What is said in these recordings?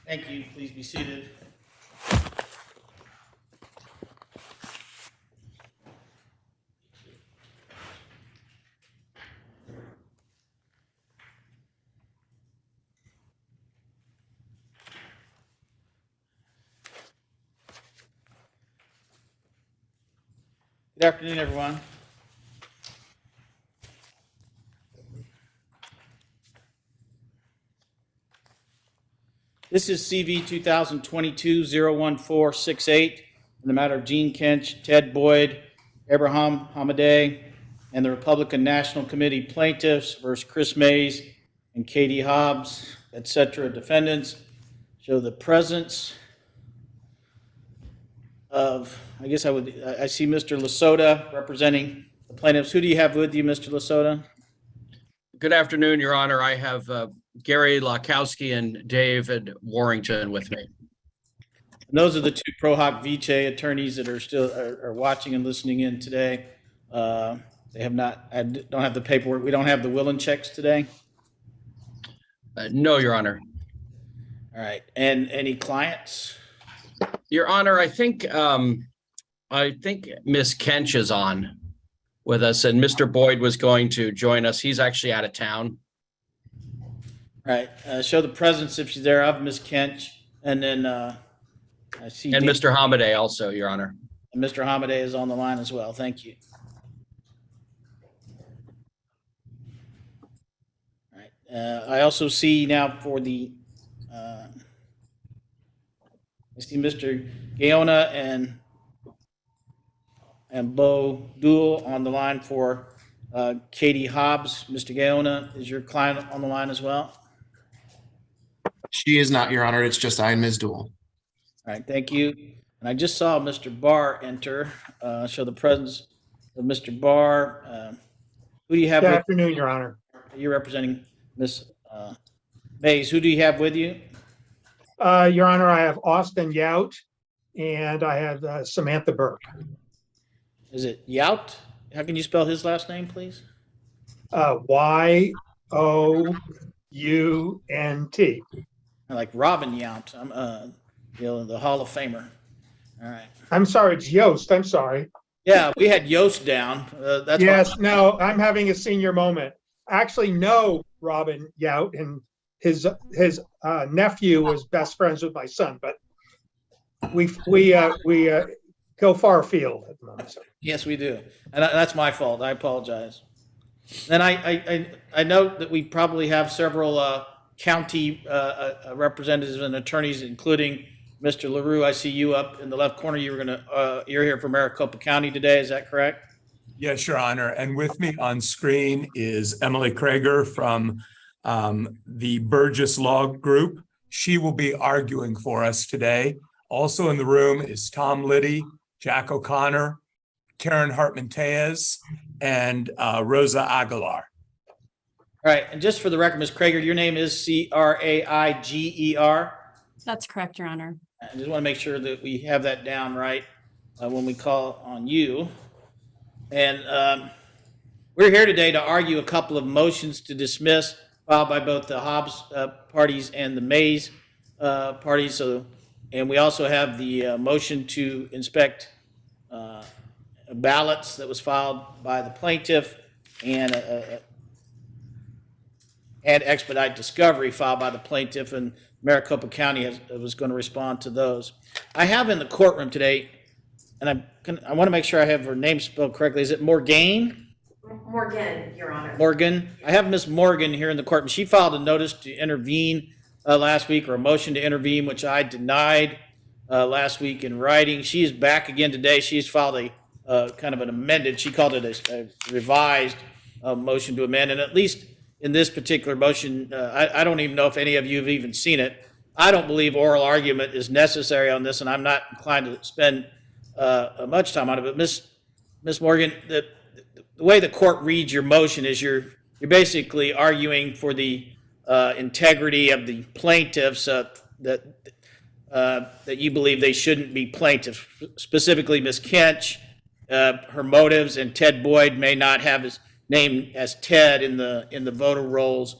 Thank you. Please be seated. Good afternoon, everyone. This is CV 2022-01468 in the matter of Gene Kinch, Ted Boyd, Abraham Hamadeh, and the Republican National Committee plaintiffs versus KRIS Mayes and Katie Hobbs, etc. defendants. Show the presence of, I see Mr. Lasota representing the plaintiffs. Who do you have with you, Mr. Lasota? Good afternoon, Your Honor. I have Gary Lakowski and David Warrington with me. And those are the two Pro Hoc Vice attorneys that are still are watching and listening in today. They have not, I don't have the paperwork. We don't have the will and checks today. No, Your Honor. All right. And any clients? Your Honor, I think Ms. Kench is on with us, and Mr. Boyd was going to join us. He's actually out of town. All right. Show the presence, if she's there, of Ms. Kench. And then I see. And Mr. Hamadeh also, Your Honor. And Mr. Hamadeh is on the line as well. Thank you. All right. I also see now for the, I see Mr. Gaona and Bo Duell on the line for Katie Hobbs. Mr. Gaona, is your client on the line as well? She is not, Your Honor. It's just I and Ms. Duell. All right, thank you. And I just saw Mr. Barr enter. Show the presence of Mr. Barr. Who do you have? Good afternoon, Your Honor. You're representing Ms. Mayes. Who do you have with you? Your Honor, I have Austin Yout and I have Samantha Burke. Is it Yout? How can you spell his last name, please? Y-O-U-N-T. I like Robin Yount. I'm the Hall of Famer. All right. I'm sorry, it's Yost. I'm sorry. Yeah, we had Yost down. That's Yes, no, I'm having a senior moment. I actually know Robin Yout, and his nephew was best friends with my son, but we go far afield at the moment. So. Yes, we do. And that's my fault. I apologize. And I note that we probably have several county representatives and attorneys, including Mr. LaRue. I see you up in the left corner. You're here from Maricopa County today. Is that correct? Yes, Your Honor. And with me on screen is Emily Krager from the Burgess Law Group. She will be arguing for us today. Also in the room is Tom Liddy, Jack O'Connor, Karen Hartman-Tellez, and Rosa Aguilar. All right. And just for the record, Ms. Krager, your name is Craiger? That's correct, Your Honor. I just want to make sure that we have that down right when we call on you. And we're here today to argue a couple of motions to dismiss filed by both the Hobbs parties and the Mayes parties. And we also have the motion to inspect ballots that was filed by the plaintiff and expedite discovery filed by the plaintiff, and Maricopa County was going to respond to those. I have in the courtroom today, and I want to make sure I have her name spelled correctly. Is it Morgan? Morgan, Your Honor. Morgan. I have Miss Morgan here in the courtroom. She filed a notice to intervene last week, or a motion to intervene, which I denied last week in writing. She is back again today. She's filed a kind of an amended, she called it a revised motion to amend. And at least in this particular motion, I don't even know if any of you have even seen it. I don't believe oral argument is necessary on this, and I'm not inclined to spend much time on it. But Miss Morgan, the way the court reads your motion is you're basically arguing for the integrity of the plaintiffs, that you believe they shouldn't be plaintiffs, specifically Ms. Kinch. Her motives, and Ted Boyd may not have his name as Ted in the voter rolls.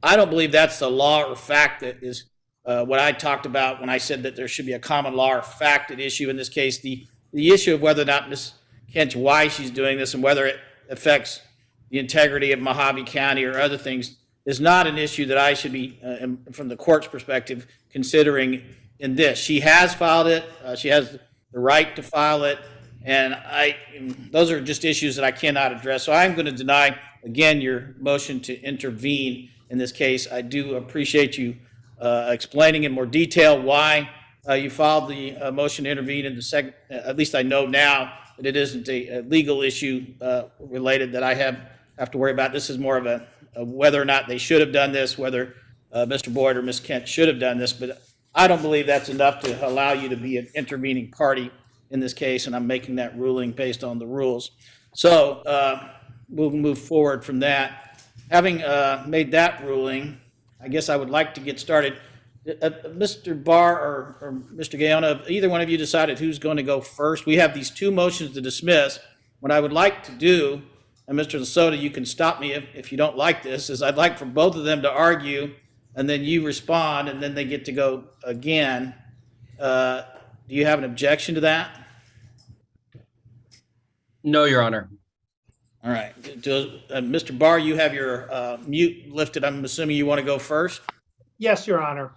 I don't believe that's the law or fact that is what I talked about when I said that there should be a common law or fact at issue in this case. The issue of whether or not Ms. Kent, why she's doing this and whether it affects the integrity of Mohave County or other things is not an issue that I should be, from the court's perspective, considering in this. She has filed it. She has the right to file it. And those are just issues that I cannot address. So I'm going to deny, again, your motion to intervene in this case. I do appreciate you explaining in more detail why you filed the motion to intervene in the second. At least I know now that it isn't a legal issue related that I have to worry about. This is more of a whether or not they should have done this, whether Mr. Boyd or Ms. Kent should have done this. But I don't believe that's enough to allow you to be an intervening party in this case, and I'm making that ruling based on the rules. So we'll move forward from that. Having made that ruling, I guess I would like to get started. Mr. Barr or Mr. Gaona, either one of you decided who's going to go first. We have these two motions to dismiss. What I would like to do, and Mr. Lasoda, you can stop me if you don't like this, is I'd like for both of them to argue, and then you respond, and then they get to go again. Do you have an objection to that? No, Your Honor. All right. Mr. Barr, you have your mute lifted. I'm assuming you want to go first? Yes, Your Honor.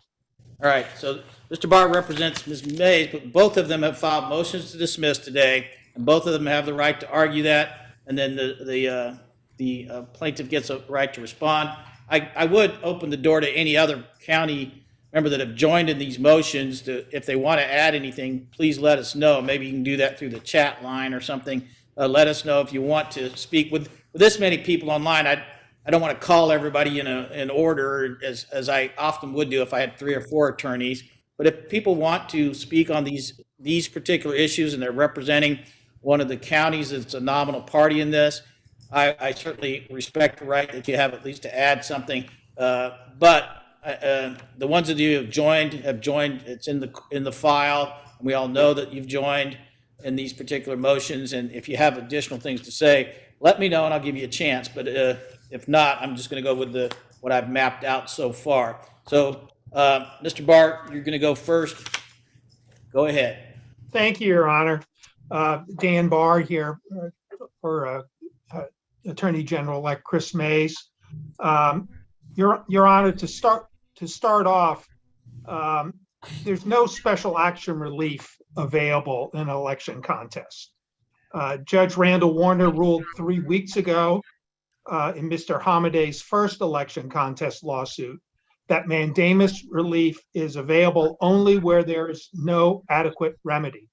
All right. So Mr. Barr represents Ms. Mayes, but both of them have filed motions to dismiss today, and both of them have the right to argue that, and then the plaintiff gets a right to respond. I would open the door to any other county member that have joined in these motions to, if they want to add anything, please let us know. Maybe you can do that through the chat line or something. Let us know if you want to speak. With this many people online, I don't want to call everybody in order as I often would do if I had 3 or 4 attorneys. But if people want to speak on these particular issues and they're representing one of the counties that's a nominal party in this, I certainly respect the right that you have at least to add something. But the ones of you who have joined. It's in the file. And we all know that you've joined in these particular motions. And if you have additional things to say, let me know and I'll give you a chance. But if not, I'm just going to go with what I've mapped out so far. So, Mr. Barr, you're going to go first. Go ahead. Thank you, Your Honor. Dan Barr here for Attorney General-elect KRIS Mayes. Your Honor, to start off, there's no special action relief available in an election contest. Judge Randall Warner ruled 3 weeks ago in Mr. Hamadeh's first election contest lawsuit that mandamus relief is available only where there is no adequate remedy.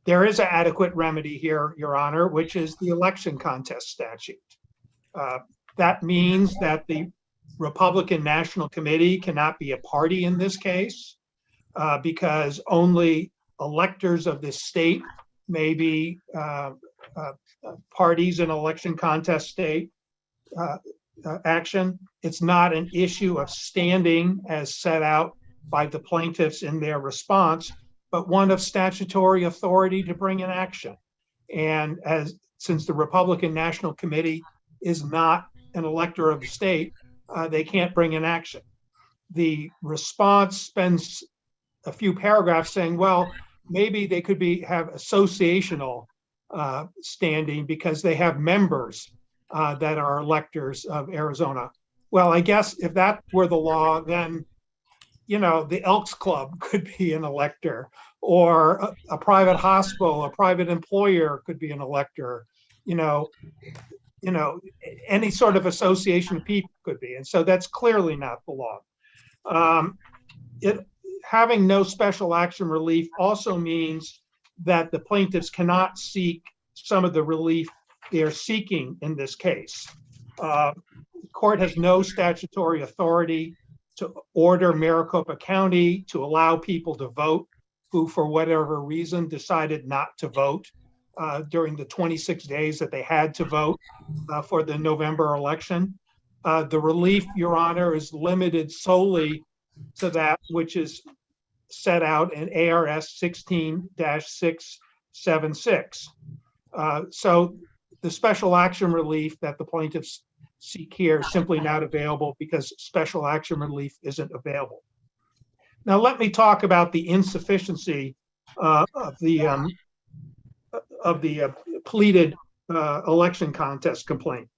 There is an adequate remedy here, Your Honor, which is the election contest statute. That means that the Republican National Committee cannot be a party in this case because only electors of this state may be parties in election contest state action. It's not an issue of standing as set out by the plaintiffs in their response, but one of statutory authority to bring an action. And since the Republican National Committee is not an elector of the state, they can't bring an action. The response spends a few paragraphs saying, well, maybe they could have associational standing because they have members that are electors of Arizona. Well, I guess if that were the law, then the Elks Club could be an elector, or a private hospital, a private employer could be an elector. Any sort of association of people could be, and so that's clearly not the law. Having no special action relief also means that the plaintiffs cannot seek some of the relief they're seeking in this case. The court has no statutory authority to order Maricopa County to allow people to vote who, for whatever reason, decided not to vote during the 26 days that they had to vote for the November election. The relief, Your Honor, is limited solely to that which is set out in ARS 16-676. So the special action relief that the plaintiffs seek here is simply not available because special action relief isn't available. Now, let me talk about the insufficiency of the pleaded election contest complaint.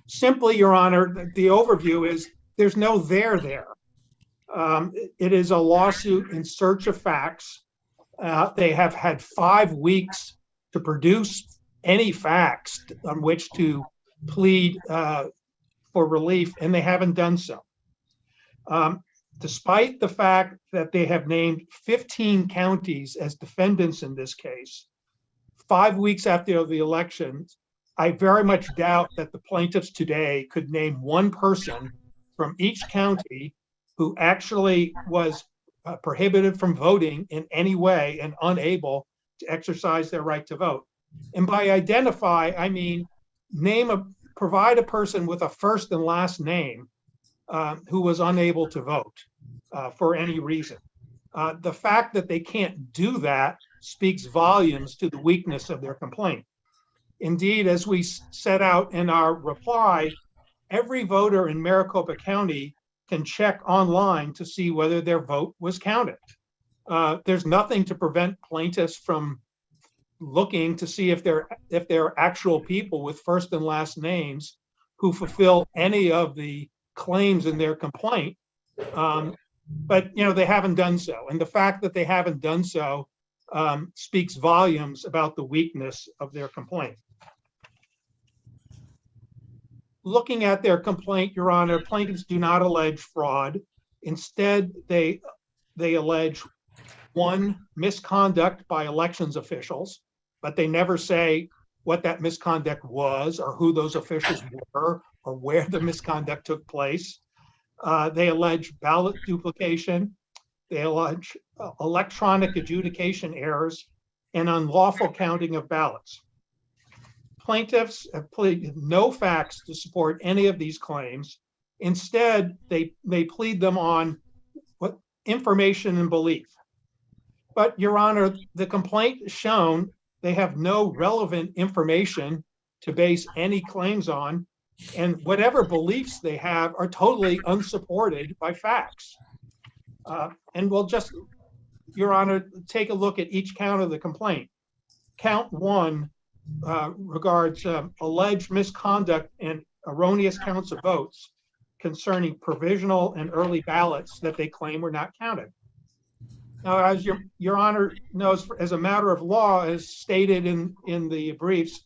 Simply, Your Honor, the overview is there's no there there. It is a lawsuit in search of facts. They have had 5 weeks to produce any facts on which to plead for relief, and they haven't done so. Despite the fact that they have named 15 counties as defendants in this case, 5 weeks after the election, I very much doubt that the plaintiffs today could name one person from each county who actually was prohibited from voting in any way and unable to exercise their right to vote. And by identify, I mean provide a person with a first and last name who was unable to vote for any reason. The fact that they can't do that speaks volumes to the weakness of their complaint. Indeed, as we set out in our reply, every voter in Maricopa County can check online to see whether their vote was counted. There's nothing to prevent plaintiffs from looking to see if there are actual people with first and last names who fulfill any of the claims in their complaint. But they haven't done so. And the fact that they haven't done so speaks volumes about the weakness of their complaint. Looking at their complaint, Your Honor, plaintiffs do not allege fraud. Instead, they allege, one, misconduct by elections officials, but they never say what that misconduct was or who those officials were or where the misconduct took place. They allege ballot duplication. They allege electronic adjudication errors and unlawful counting of ballots. Plaintiffs have pleaded no facts to support any of these claims. Instead, they plead them on what information and belief. But, Your Honor, the complaint has shown they have no relevant information to base any claims on, and whatever beliefs they have are totally unsupported by facts. And we'll just, Your Honor, take a look at each count of the complaint. Count 1 regards alleged misconduct and erroneous counts of votes concerning provisional and early ballots that they claim were not counted. Now, as Your Honor knows, as a matter of law, as stated in the briefs,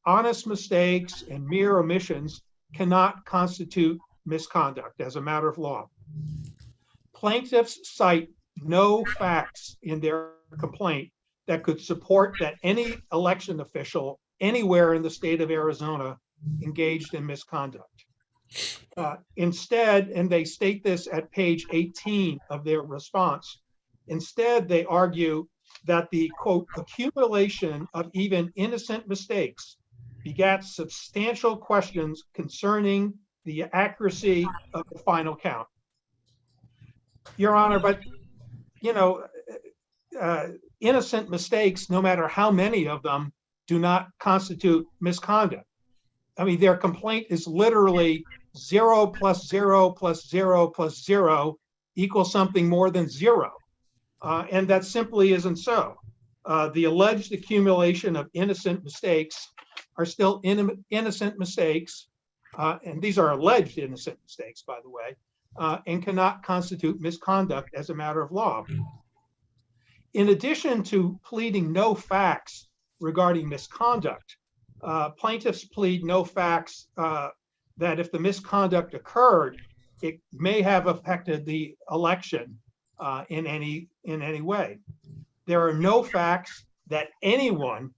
honest mistakes and mere omissions cannot constitute misconduct as a matter of law. Plaintiffs cite no facts in their complaint that could support that any election official anywhere in the state of Arizona engaged in misconduct. Instead, and they state this at page 18 of their response, instead they argue that the, quote, accumulation of even innocent mistakes begat substantial questions concerning the accuracy of the final count. Your Honor, but, innocent mistakes, no matter how many of them, do not constitute misconduct. I mean, their complaint is literally 0 plus 0 plus 0 plus 0 equals something more than 0. And that simply isn't so. The alleged accumulation of innocent mistakes are still innocent mistakes, and these are alleged innocent mistakes, by the way, and cannot constitute misconduct as a matter of law. In addition to pleading no facts regarding misconduct, plaintiffs plead no facts that if the misconduct occurred, it may have affected the election in any way. There are no facts that anyone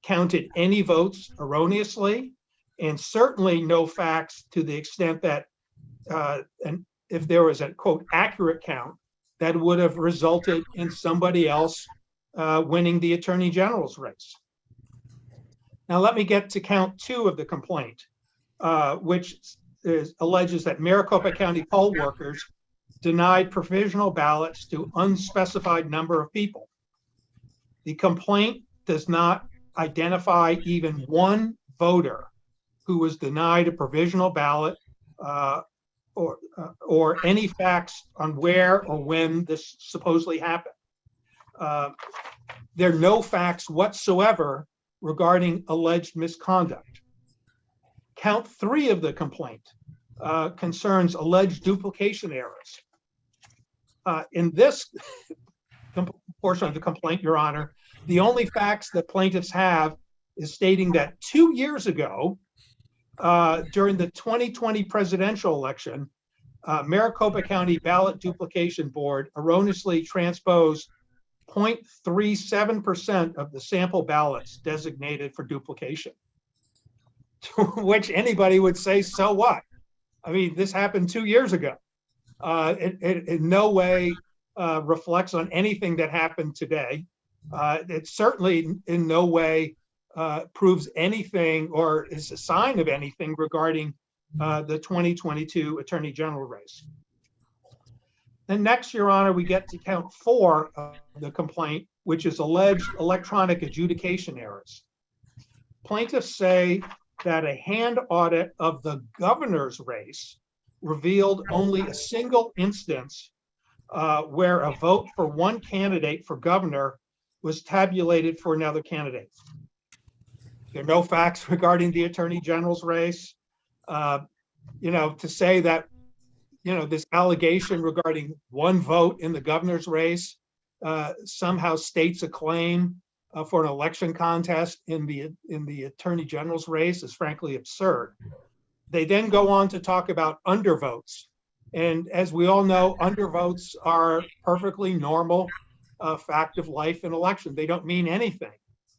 counted any votes erroneously, and certainly no facts to the extent that and if there was a, quote, accurate count, that would have resulted in somebody else winning the Attorney General's race. Now let me get to count 2 of the complaint, which alleges that Maricopa County poll workers denied provisional ballots to unspecified number of people. The complaint does not identify even one voter who was denied a provisional ballot or any facts on where or when this supposedly happened. There are no facts whatsoever regarding alleged misconduct. Count 3 of the complaint concerns alleged duplication errors. In this portion of the complaint, Your Honor, the only facts that plaintiffs have is stating that 2 years ago, during the 2020 presidential election, Maricopa County Ballot Duplication Board erroneously transposed 0.37% of the sample ballots designated for duplication. To which anybody would say, so what? I mean, this happened 2 years ago. It in no way reflects on anything that happened today. It certainly in no way proves anything or is a sign of anything regarding the 2022 Attorney General race. And next, Your Honor, we get to count 4 of the complaint, which is alleged electronic adjudication errors. Plaintiffs say that a hand audit of the governor's race revealed only a single instance where a vote for one candidate for governor was tabulated for another candidate. There are no facts regarding the Attorney General's race. To say that, this allegation regarding one vote in the governor's race somehow states a claim for an election contest in the Attorney General's race is frankly absurd. They then go on to talk about undervotes. And as we all know, undervotes are perfectly normal fact of life in election. They don't mean anything.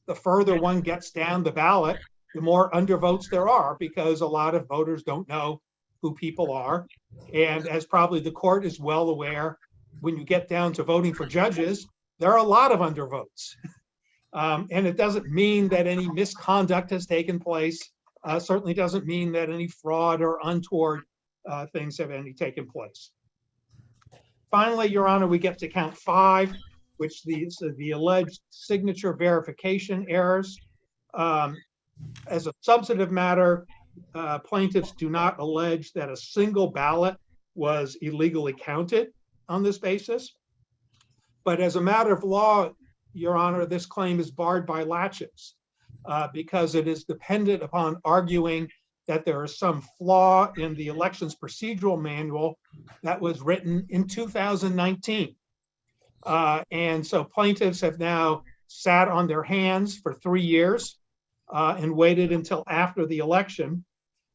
The further one gets down the ballot, the more undervotes there are, because a lot of voters don't know who people are. And as probably the court is well aware, when you get down to voting for judges, there are a lot of undervotes. And it doesn't mean that any misconduct has taken place. Certainly doesn't mean that any fraud or untoward things have taken place. Finally, Your Honor, we get to count 5, which the alleged signature verification errors. As a substantive matter, plaintiffs do not allege that a single ballot was illegally counted on this basis. But as a matter of law, Your Honor, this claim is barred by laches because it is dependent upon arguing that there is some flaw in the elections procedural manual that was written in 2019. And so plaintiffs have now sat on their hands for 3 years and waited until after the election.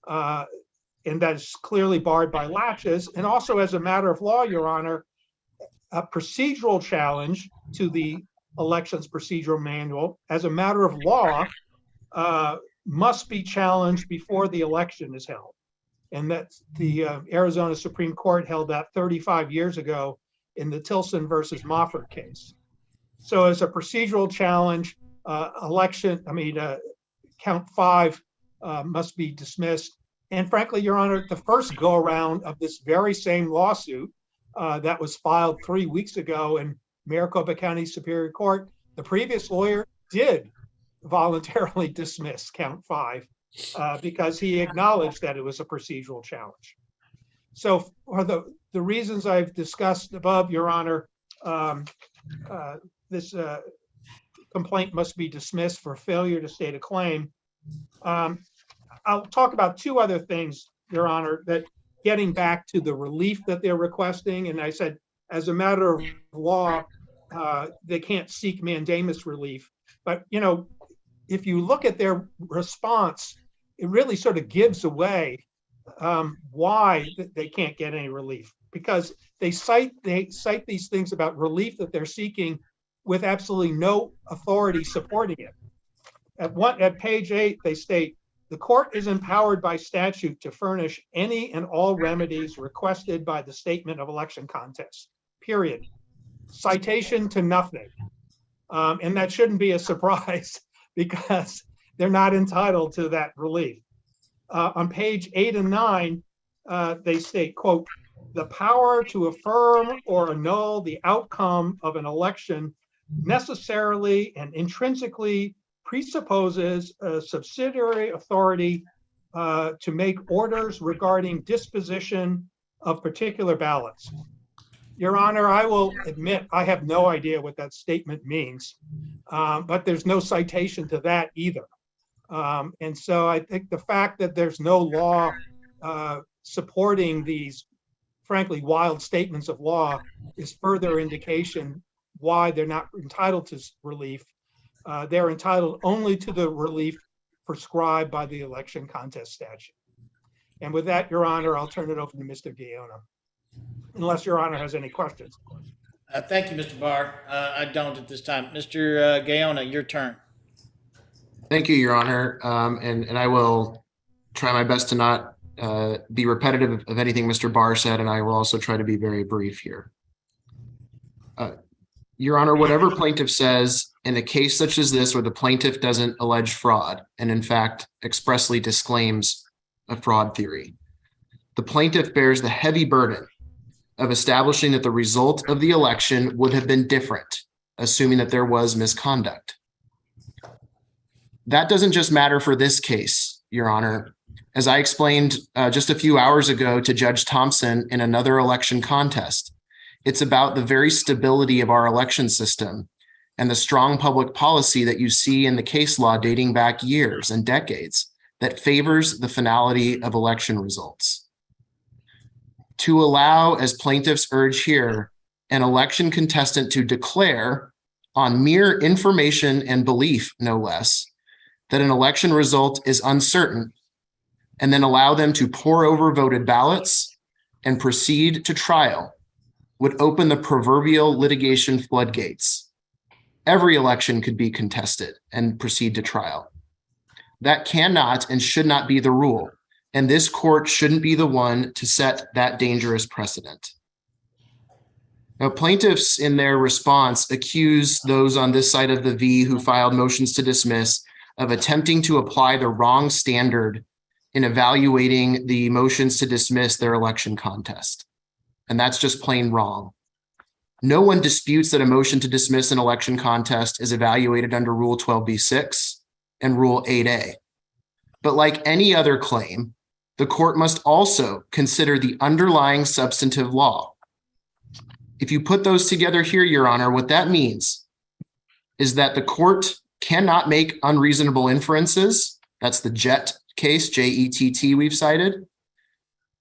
And that is clearly barred by laches. And also as a matter of law, Your Honor, a procedural challenge to the elections procedural manual as a matter of law must be challenged before the election is held. And that's the Arizona Supreme Court held that 35 years ago in the Tilson versus Mofford case. So as a procedural challenge, count 5 must be dismissed. And frankly, Your Honor, the first go around of this very same lawsuit that was filed 3 weeks ago in Maricopa County Superior Court, the previous lawyer did voluntarily dismiss count 5 because he acknowledged that it was a procedural challenge. So for the reasons I've discussed above, Your Honor, this complaint must be dismissed for failure to state a claim. I'll talk about 2 other things, Your Honor, that getting back to the relief that they're requesting. And I said, as a matter of law, they can't seek mandamus relief. But, if you look at their response, it really sort of gives away why they can't get any relief, because they cite these things about relief that they're seeking with absolutely no authority supporting it. At page 8, they state, the court is empowered by statute to furnish any and all remedies requested by the statement of election contest, period. Citation to nothing. And that shouldn't be a surprise because they're not entitled to that relief. On page 8 and 9, they state, quote, the power to affirm or annul the outcome of an election necessarily and intrinsically presupposes a subsidiary authority to make orders regarding disposition of particular ballots. Your Honor, I will admit I have no idea what that statement means, but there's no citation to that either. And so I think the fact that there's no law supporting these, frankly, wild statements of law is further indication why they're not entitled to relief. They're entitled only to the relief prescribed by the election contest statute. And with that, Your Honor, I'll turn it over to Mr. Gaona, unless Your Honor has any questions. Thank you, Mr. Barr. I don't at this time. Mr. Gaona, your turn. Thank you, Your Honor. And I will try my best to not be repetitive of anything Mr. Barr said, and I will also try to be very brief here. Your Honor, whatever plaintiff says in a case such as this where the plaintiff doesn't allege fraud and in fact expressly disclaims a fraud theory, the plaintiff bears the heavy burden of establishing that the result of the election would have been different, assuming that there was misconduct. That doesn't just matter for this case, Your Honor. As I explained just a few hours ago to Judge Thompson in another election contest, it's about the very stability of our election system and the strong public policy that you see in the case law dating back years and decades that favors the finality of election results. To allow, as plaintiffs urge here, an election contestant to declare on mere information and belief, no less, that an election result is uncertain, and then allow them to pore over voted ballots and proceed to trial would open the proverbial litigation floodgates. Every election could be contested and proceed to trial. That cannot and should not be the rule, and this court shouldn't be the one to set that dangerous precedent. Now, plaintiffs in their response accuse those on this side of the V who filed motions to dismiss of attempting to apply the wrong standard in evaluating the motions to dismiss their election contest. And that's just plain wrong. No one disputes that a motion to dismiss an election contest is evaluated under Rule 12b-6 and Rule 8a. But like any other claim, the court must also consider the underlying substantive law. If you put those together here, Your Honor, what that means is that the court cannot make unreasonable inferences. That's the Jett case, J-E-T-T we've cited.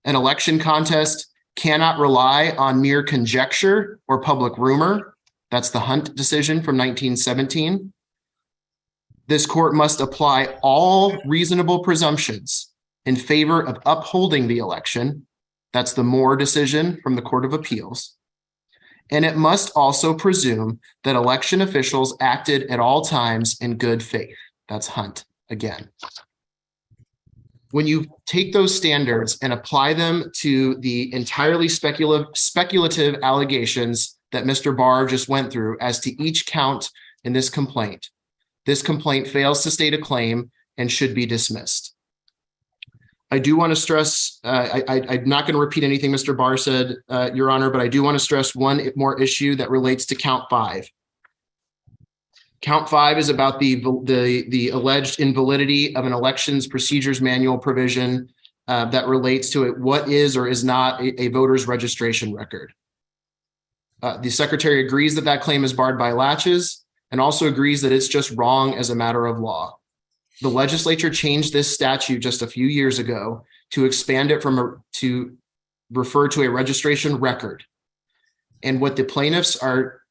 An election contest cannot rely on mere conjecture or public rumor. That's the Hunt decision from 1917. This court must apply all reasonable presumptions in favor of upholding the election. That's the Moore decision from the Court of Appeals. And it must also presume that election officials acted at all times in good faith. That's Hunt again. When you take those standards and apply them to the entirely speculative allegations that Mr. Barr just went through as to each count in this complaint fails to state a claim and should be dismissed. I do want to stress, I'm not going to repeat anything Mr. Barr said, Your Honor, but I do want to stress one more issue that relates to count 5. Count 5 is about the alleged invalidity of an elections procedures manual provision that relates to it, what is or is not a voter's registration record. The Secretary agrees that that claim is barred by laches and also agrees that it's just wrong as a matter of law. The legislature changed this statute just a few years ago to expand it to refer to a registration record. And what the plaintiffs are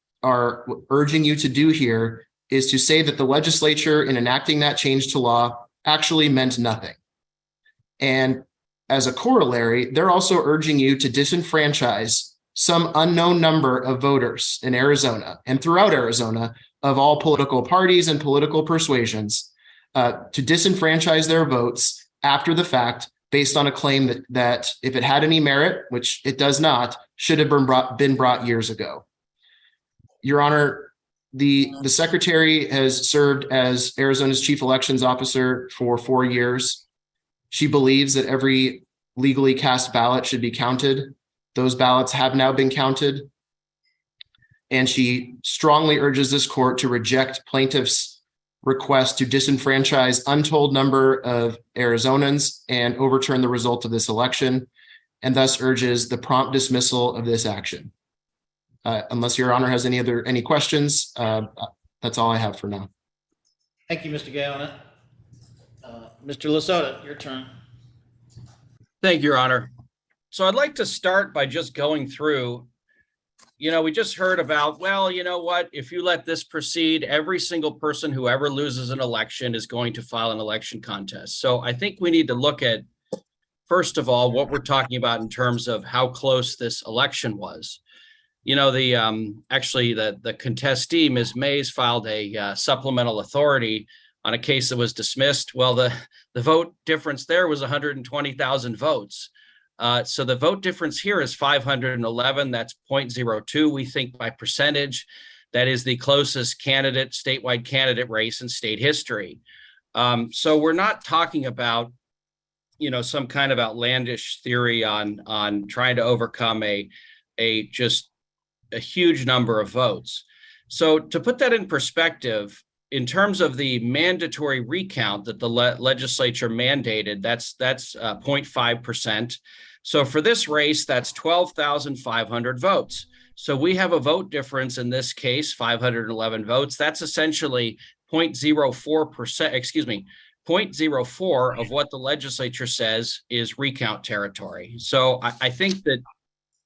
urging you to do here is to say that the legislature in enacting that change to law actually meant nothing. And as a corollary, they're also urging you to disenfranchise some unknown number of voters in Arizona and throughout Arizona of all political parties and political persuasions to disenfranchise their votes after the fact based on a claim that if it had any merit, which it does not, should have been brought years ago. Your Honor, the Secretary has served as Arizona's chief elections officer for 4 years. She believes that every legally cast ballot should be counted. Those ballots have now been counted. And she strongly urges this court to reject plaintiffs' request to disenfranchise untold number of Arizonans and overturn the result of this election. and thus urges the prompt dismissal of this action. Unless Your Honor has any questions, that's all I have for now. Thank you, Mr. Gaona. Mr. Lasota, your turn. Thank you, Your Honor. So I'd like to start by just going through, we just heard about, well, you know what, if you let this proceed, every single person who ever loses an election is going to file an election contest. So I think we need to look at, first of all, what we're talking about in terms of how close this election was. Actually, the contestee, Ms. Mayes, filed a supplemental authority on a case that was dismissed. Well, the vote difference there was 120,000 votes. So the vote difference here is 511. That's 0.02. We think by percentage, that is the closest statewide candidate race in state history. So we're not talking about, some kind of outlandish theory on trying to overcome just a huge number of votes. So to put that in perspective, in terms of the mandatory recount that the legislature mandated, that's 0.5%. So for this race, that's 12,500 votes. So we have a vote difference in this case, 511 votes. That's essentially 0.04%, 0.04 of what the legislature says is recount territory. So I think that,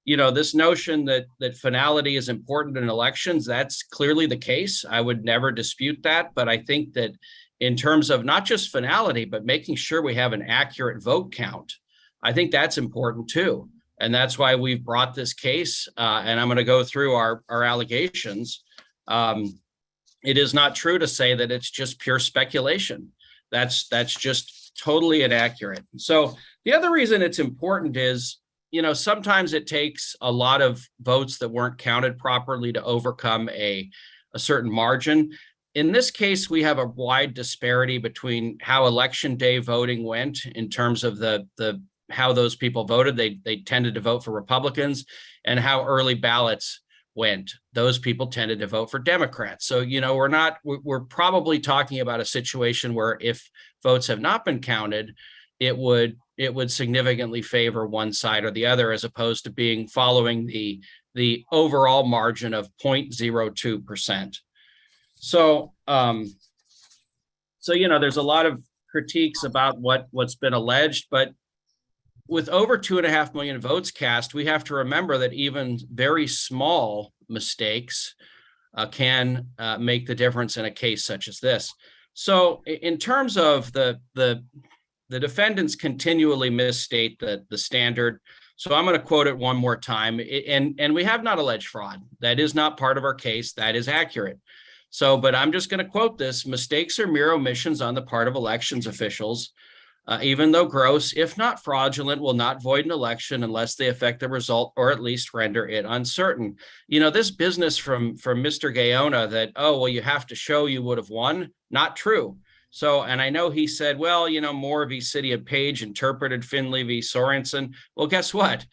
this notion that finality is important in elections, that's clearly the case. I would never dispute that. But I think that in terms of not just finality, but making sure we have an accurate vote count, I think that's important too. And that's why we've brought this case. And I'm going to go through our allegations. It is not true to say that it's just pure speculation. That's just totally inaccurate. So the other reason it's important is, sometimes it takes a lot of votes that weren't counted properly to overcome a certain margin. In this case, we have a wide disparity between how election day voting went in terms of how those people voted. They tended to vote for Republicans, and how early ballots went. Those people tended to vote for Democrats. So, we're probably talking about a situation where if votes have not been counted, it would significantly favor one side or the other, as opposed to following the overall margin of 0.02%. So, there's a lot of critiques about what's been alleged, but with over 2.5 million votes cast, we have to remember that even very small mistakes can make the difference in a case such as this. So in terms of the defendants continually misstate the standard. So I'm going to quote it one more time. And we have not alleged fraud. That is not part of our case. That is accurate. So, but I'm just going to quote this: mistakes are mere omissions on the part of elections officials, even though gross, if not fraudulent, will not void an election unless they affect the result or at least render it uncertain. This business from Mr. Gaona that, oh, well, you have to show you would have won, not true. So, and I know he said, well, Moore v. City of Page interpreted Finley v. Sorensen. Well, guess what?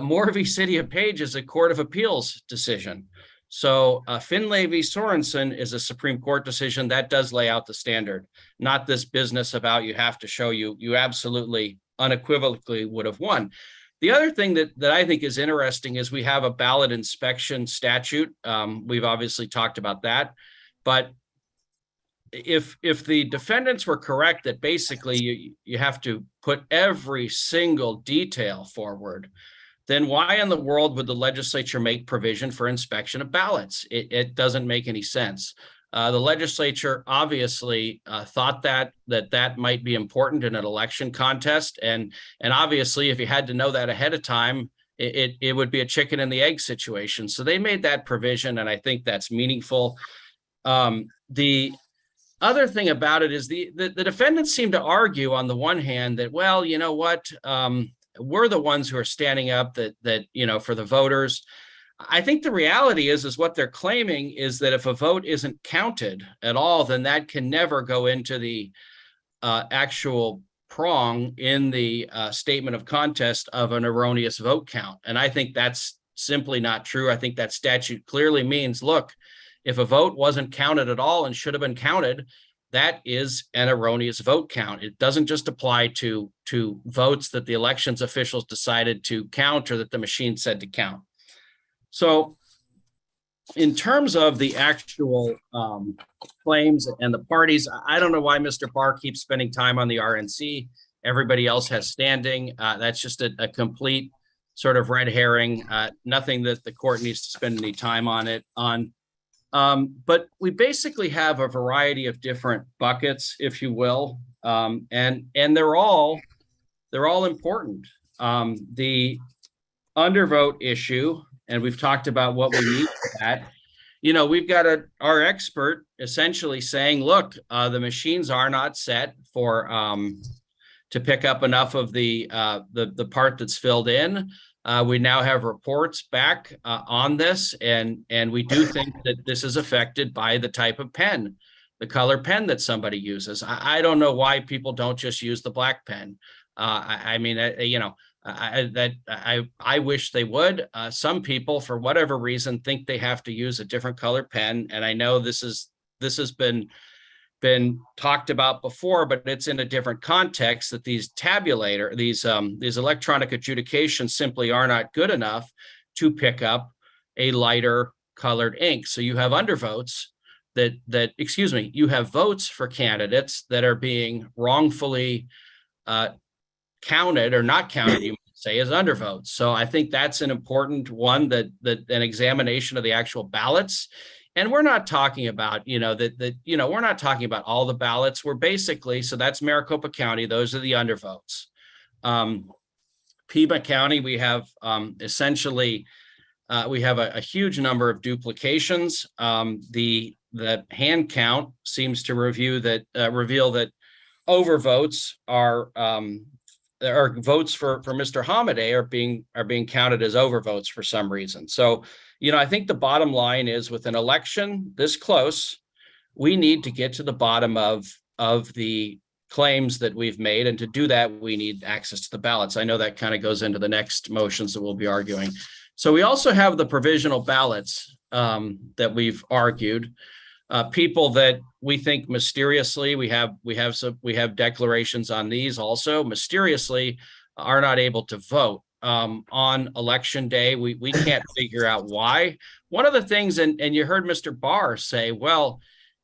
Moore v. City of Page is a Court of Appeals decision. So Finley v. Sorensen is a Supreme Court decision that does lay out the standard, not this business about you have to show you absolutely unequivocally would have won. The other thing that I think is interesting is we have a ballot inspection statute. We've obviously talked about that, but if the defendants were correct that basically you have to put every single detail forward, then why in the world would the legislature make provision for inspection of ballots? It doesn't make any sense. The legislature obviously thought that might be important in an election contest, and obviously if you had to know that ahead of time, it would be a chicken and the egg situation. So they made that provision, and I think that's meaningful. The other thing about it is the defendants seem to argue on the one hand that, well, you know what, we're the ones who are standing up that for the voters. I think the reality is what they're claiming is that if a vote isn't counted at all, then that can never go into the actual prong in the statement of contest of an erroneous vote count. And I think that's simply not true. I think that statute clearly means, look, if a vote wasn't counted at all and should have been counted, that is an erroneous vote count. It doesn't just apply to votes that the elections officials decided to count or that the machine said to count. So in terms of the actual claims and the parties, I don't know why Mr. Barr keeps spending time on the RNC. Everybody else has standing. That's just a complete sort of red herring, nothing that the court needs to spend any time on it. But we basically have a variety of different buckets, if you will, and they're all important. The undervote issue, and we've talked about what we need for that. You know, we've got our expert essentially saying, look, the machines are not set for to pick up enough of the part that's filled in. We now have reports back on this, and we do think that this is affected by the type of pen, the color pen that somebody uses. I don't know why people don't just use the black pen. I mean, you know, I wish they would. Some people, for whatever reason, think they have to use a different color pen, and I know this has been talked about before, but it's in a different context, that these these electronic adjudications simply are not good enough to pick up a lighter colored ink. So you have undervotes you have votes for candidates that are being wrongfully counted or not counted, you might say, as undervotes. So I think that's an important one, that an examination of the actual ballots. And we're not talking about, we're not talking about all the ballots. We're basically, so that's Maricopa County. Those are the undervotes. Pima County, we have essentially, we have a huge number of duplications. The hand count seems to reveal that overvotes are votes for Mr. Hamadeh are being counted as overvotes for some reason. So, I think the bottom line is, with an election this close, we need to get to the bottom of the claims that we've made. And to do that, we need access to the ballots. I know that kind of goes into the next motions that we'll be arguing. So we also have the provisional ballots that we've argued. People that we think mysteriously, we have declarations on these also, mysteriously are not able to vote on election day. We can't figure out why. One of the things, and you heard Mr. Barr say, well,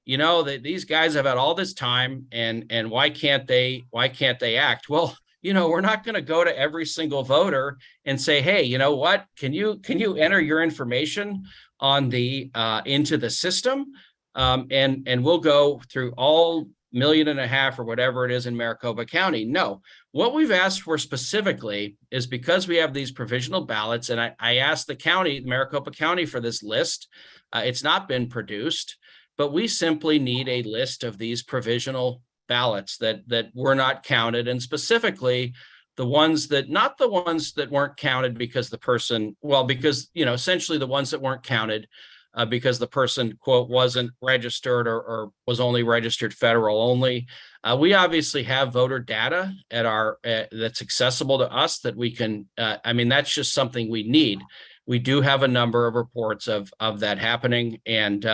these guys have had all this time, and why can't they act? Well, we're not going to go to every single voter and say, hey, you know what? Can you enter your information on the into the system? And we'll go through all 1.5 million or whatever it is in Maricopa County. No, what we've asked for specifically is, because we have these provisional ballots, and I asked the county, Maricopa County, for this list. It's not been produced, but we simply need a list of these provisional ballots that were not counted, and specifically the ones that, not the ones that weren't counted because the person, essentially the ones that weren't counted because the person, quote, wasn't registered or was only registered federal only. We obviously have voter data at our that's accessible to us that we can, that's just something we need. We do have a number of reports of that happening. And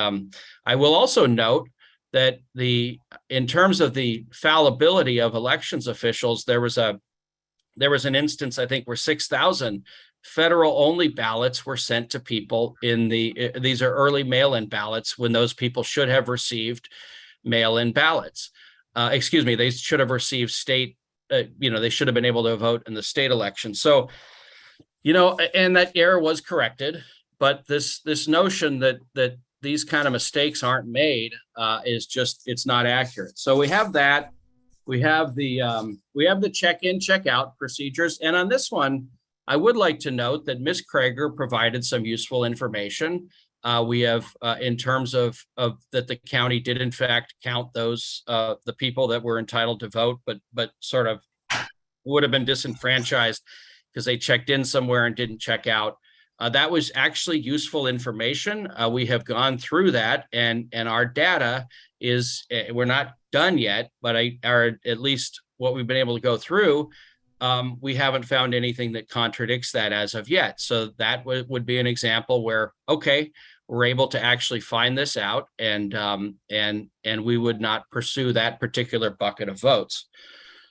I will also note that in terms of the fallibility of elections officials, there was an instance, I think, where 6,000 federal only ballots were sent to people these are early mail-in ballots, when those people should have received mail-in ballots. They should have received state, they should have been able to vote in the state election. So, and that error was corrected, but this notion that these kind of mistakes aren't made it's not accurate. So we have that. We have the check-in, check-out procedures. And on this one, I would like to note that Ms. Krager provided some useful information. We have, in terms of that the county did in fact count those, the people that were entitled to vote, but sort of would have been disenfranchised because they checked in somewhere and didn't check out. That was actually useful information. We have gone through that, and our data is, we're not done yet, but at least what we've been able to go through, we haven't found anything that contradicts that as of yet. So that would be an example where, okay, were able to actually find this out, and we would not pursue that particular bucket of votes.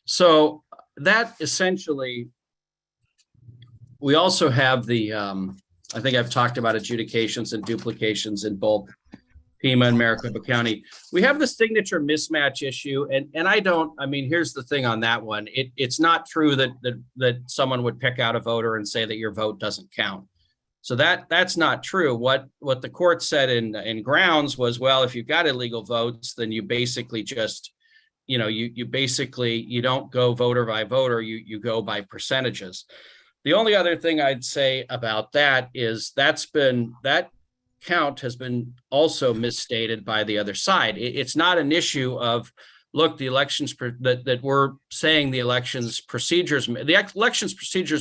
So that essentially, we also have the, I think I've talked about adjudications and duplications in both Pima and Maricopa County. We have the signature mismatch issue, and I mean, here's the thing on that one. It's not true that someone would pick out a voter and say that your vote doesn't count. So that's not true. What the court said in grounds was, well, if you've got illegal votes, then you basically just, you don't go voter by voter, you go by percentages. The only other thing I'd say about that is that count has been also misstated by the other side. It's not an issue of, look, the elections that we're saying the elections procedures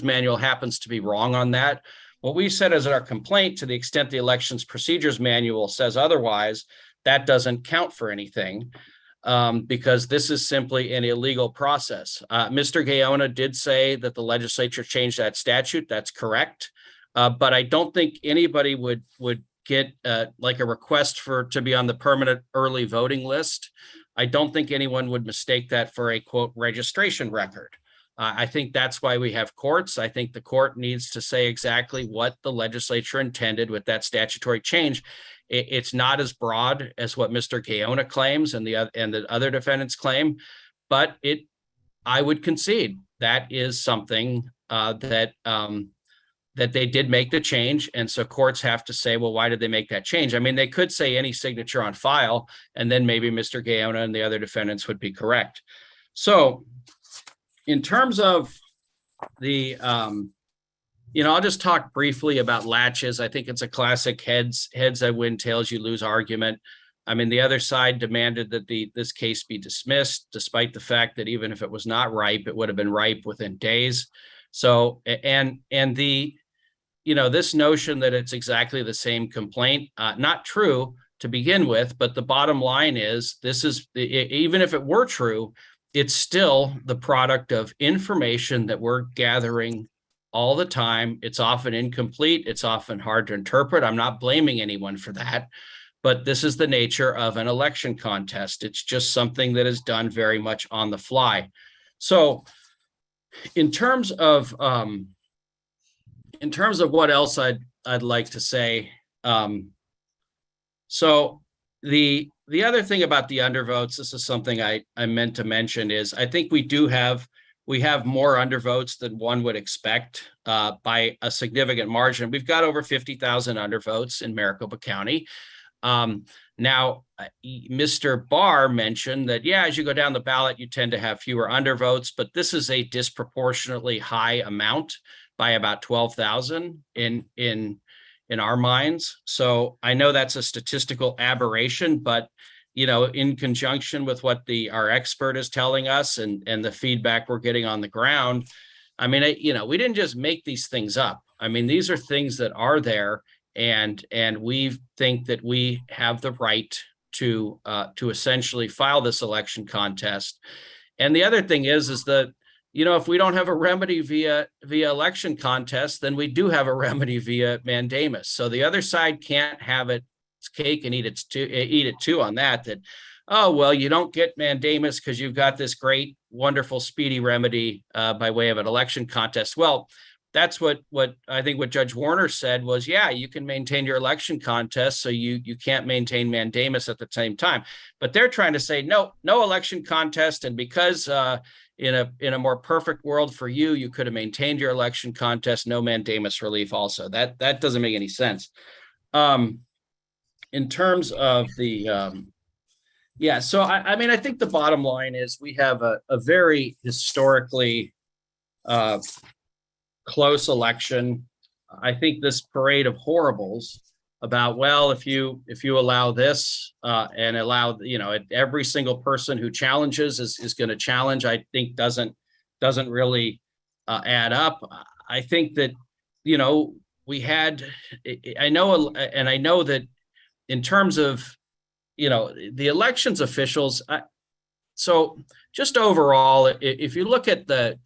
manual happens to be wrong on that. What we said is our complaint, to the extent the elections procedures manual says otherwise, that doesn't count for anything. Because this is simply an illegal process. Mr. Gaona did say that the legislature changed that statute. That's correct. But I don't think anybody would get like a request to be on the permanent early voting list. I don't think anyone would mistake that for a, quote, registration record. I think that's why we have courts. I think the court needs to say exactly what the legislature intended with that statutory change. It's not as broad as what Mr. Gaona claims and the other defendants claim, but I would concede that is something that they did make the change. And so courts have to say, well, why did they make that change? I mean, they could say any signature on file, and then maybe Mr. Gaona and the other defendants would be correct. So in terms of the, I'll just talk briefly about latches. I think it's a classic heads I win, tails you lose argument. I mean, the other side demanded that this case be dismissed, despite the fact that even if it was not ripe, it would have been ripe within days. So, and this notion that it's exactly the same complaint, not true to begin with, but the bottom line is, even if it were true, it's still the product of information that we're gathering all the time. It's often incomplete. It's often hard to interpret. I'm not blaming anyone for that, but this is the nature of an election contest. It's just something that is done very much on the fly. So in terms of what else I'd like to say, so the other thing about the undervotes, this is something I meant to mention, is I think we have more undervotes than one would expect by a significant margin. We've got over 50,000 undervotes in Maricopa County. Now, Mr. Barr mentioned that, yeah, as you go down the ballot, you tend to have fewer undervotes, but this is a disproportionately high amount by about 12,000 in our minds. So I know that's a statistical aberration, but in conjunction with what our expert is telling us and the feedback we're getting on the ground, I mean, we didn't just make these things up. I mean, these are things that are there, and we think that we have the right to essentially file this election contest. And the other thing is that, if we don't have a remedy via election contest, then we do have a remedy via mandamus. So the other side can't have its cake and eat it too on that, oh, well, you don't get mandamus because you've got this great, wonderful, speedy remedy by way of an election contest. Well, that's what I think what Judge Warner said was, yeah, you can maintain your election contest, so you can't maintain mandamus at the same time. But they're trying to say, no election contest, and because in a more perfect world for you, you could have maintained your election contest, no mandamus relief also. That doesn't make any sense. In terms of the, so I mean, I think the bottom line is we have a very historically close election. I think this parade of horribles about, well, if you allow this and allow, every single person who challenges is going to challenge, I think doesn't really add up. I think that, we had, I know that in terms of, the elections officials, so just overall, if you look at the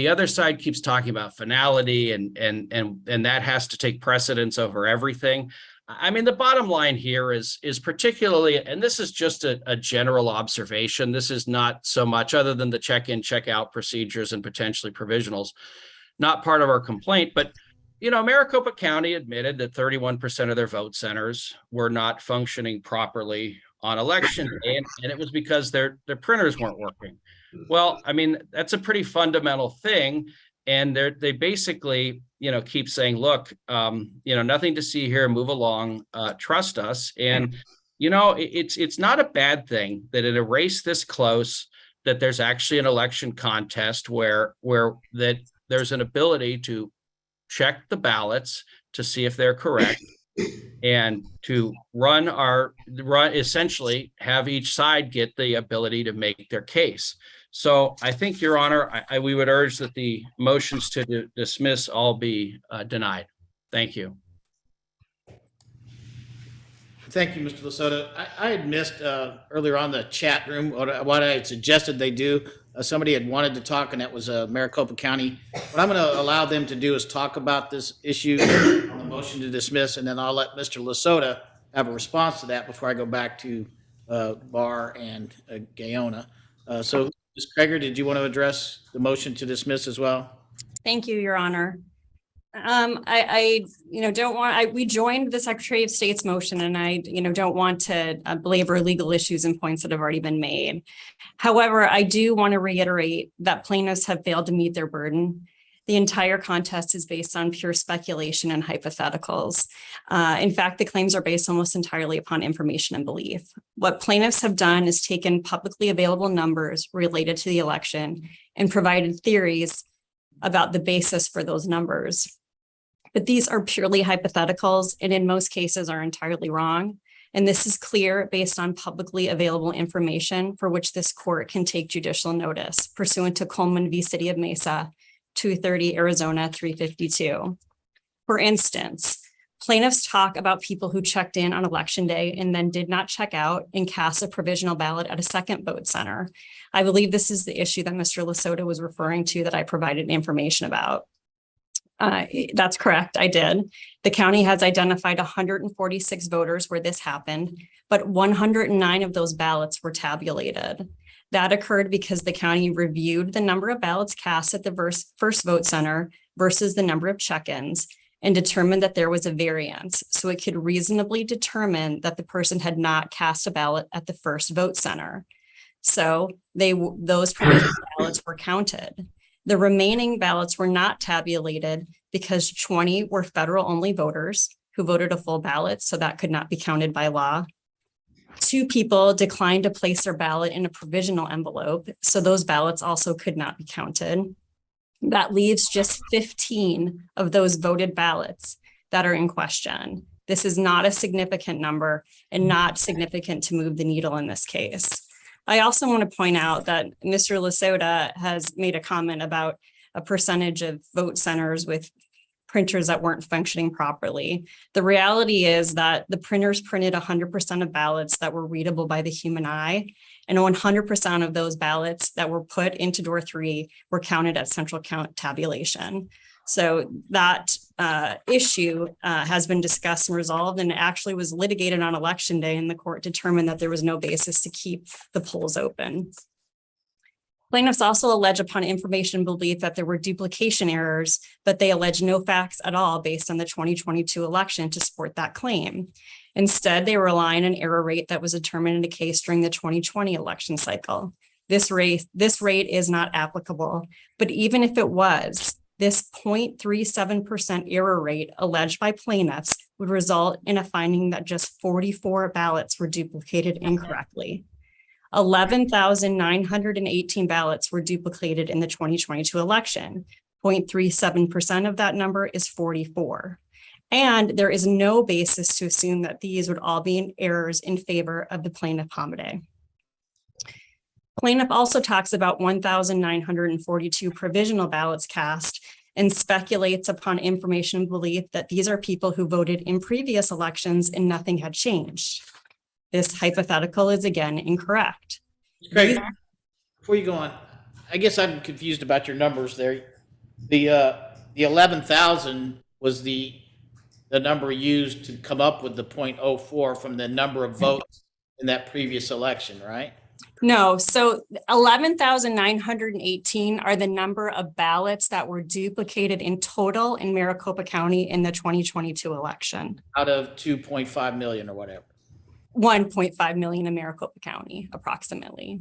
other side keeps talking about finality and that has to take precedence over everything. I mean, the bottom line here is particularly, and this is just a general observation. This is not so much other than the check-in, check-out procedures and potentially provisionals, not part of our complaint. But, you know, Maricopa County admitted that 31% of their vote centers were not functioning properly on election day, and it was because their printers weren't working. Well, I mean, that's a pretty fundamental thing. And they basically, you know, keep saying, look, you know, nothing to see here, move along, trust us. And, you know, it's not a bad thing that in a race this close, that there's actually an election contest where that there's an ability to check the ballots to see if they're correct and to essentially have each side get the ability to make their case. So I think, Your Honor, we would urge that the motions to dismiss all be denied. Thank you. Thank you, Mr. Lasota. I had missed earlier on the chat room what I had suggested they do. Somebody had wanted to talk, and that was Maricopa County. What I'm going to allow them to do is talk about this issue on the motion to dismiss, and then I'll let Mr. Lasota have a response to that before I go back to Barr and Gaona. So, Ms. Kreger, did you want to address the motion to dismiss as well? Thank you, Your Honor. We joined the Secretary of State's motion, and I, don't want to belabor legal issues and points that have already been made. However, I do want to reiterate that plaintiffs have failed to meet their burden. The entire contest is based on pure speculation and hypotheticals. In fact, the claims are based almost entirely upon information and belief. What plaintiffs have done is taken publicly available numbers related to the election and provided theories about the basis for those numbers. But these are purely hypotheticals and in most cases are entirely wrong. And this is clear based on publicly available information for which this court can take judicial notice pursuant to Coleman v. City of Mesa, 230 Arizona 352. For instance, plaintiffs talk about people who checked in on election day and then did not check out and cast a provisional ballot at a second vote center. I believe this is the issue that Mr. Lasota was referring to that I provided information about. That's correct, I did. The county has identified 146 voters where this happened, but 109 of those ballots were tabulated. That occurred because the county reviewed the number of ballots cast at the first vote center versus the number of check-ins and determined that there was a variance. So it could reasonably determine that the person had not cast a ballot at the first vote center. So those provisional ballots were counted. The remaining ballots were not tabulated because 20 were federal-only voters who voted a full ballot, so that could not be counted by law. 2 people declined to place their ballot in a provisional envelope, so those ballots also could not be counted. That leaves just 15 of those voted ballots that are in question. This is not a significant number and not significant to move the needle in this case. I also want to point out that Mr. Lasota has made a comment about a percentage of vote centers with printers that weren't functioning properly. The reality is that the printers printed 100% of ballots that were readable by the human eye, and 100% of those ballots that were put into door 3 were counted at central count tabulation. So that issue has been discussed and resolved, and it actually was litigated on election day, and the court determined that there was no basis to keep the polls open. Plaintiffs also allege upon information and belief that there were duplication errors, but they allege no facts at all based on the 2022 election to support that claim. Instead, they rely on an error rate that was determined in a case during the 2020 election cycle. This rate is not applicable, but even if it was, this 0.37% error rate alleged by plaintiffs would result in a finding that just 44 ballots were duplicated incorrectly. 11,918 ballots were duplicated in the 2022 election. 0.37% of that number is 44. And there is no basis to assume that these would all be errors in favor of the plaintiff Hamade. Plaintiff also talks about 1,942 provisional ballots cast and speculates upon information and belief that these are people who voted in previous elections and nothing had changed. This hypothetical is again incorrect. Great. Before you go on, I guess I'm confused about your numbers there. The 11,000 was the the number used to come up with the 0.04 from the number of votes in that previous election, right? No, so 11,918 are the number of ballots that were duplicated in total in Maricopa County in the 2022 election. Out of 2.5 million or whatever. 1.5 million in Maricopa County, approximately.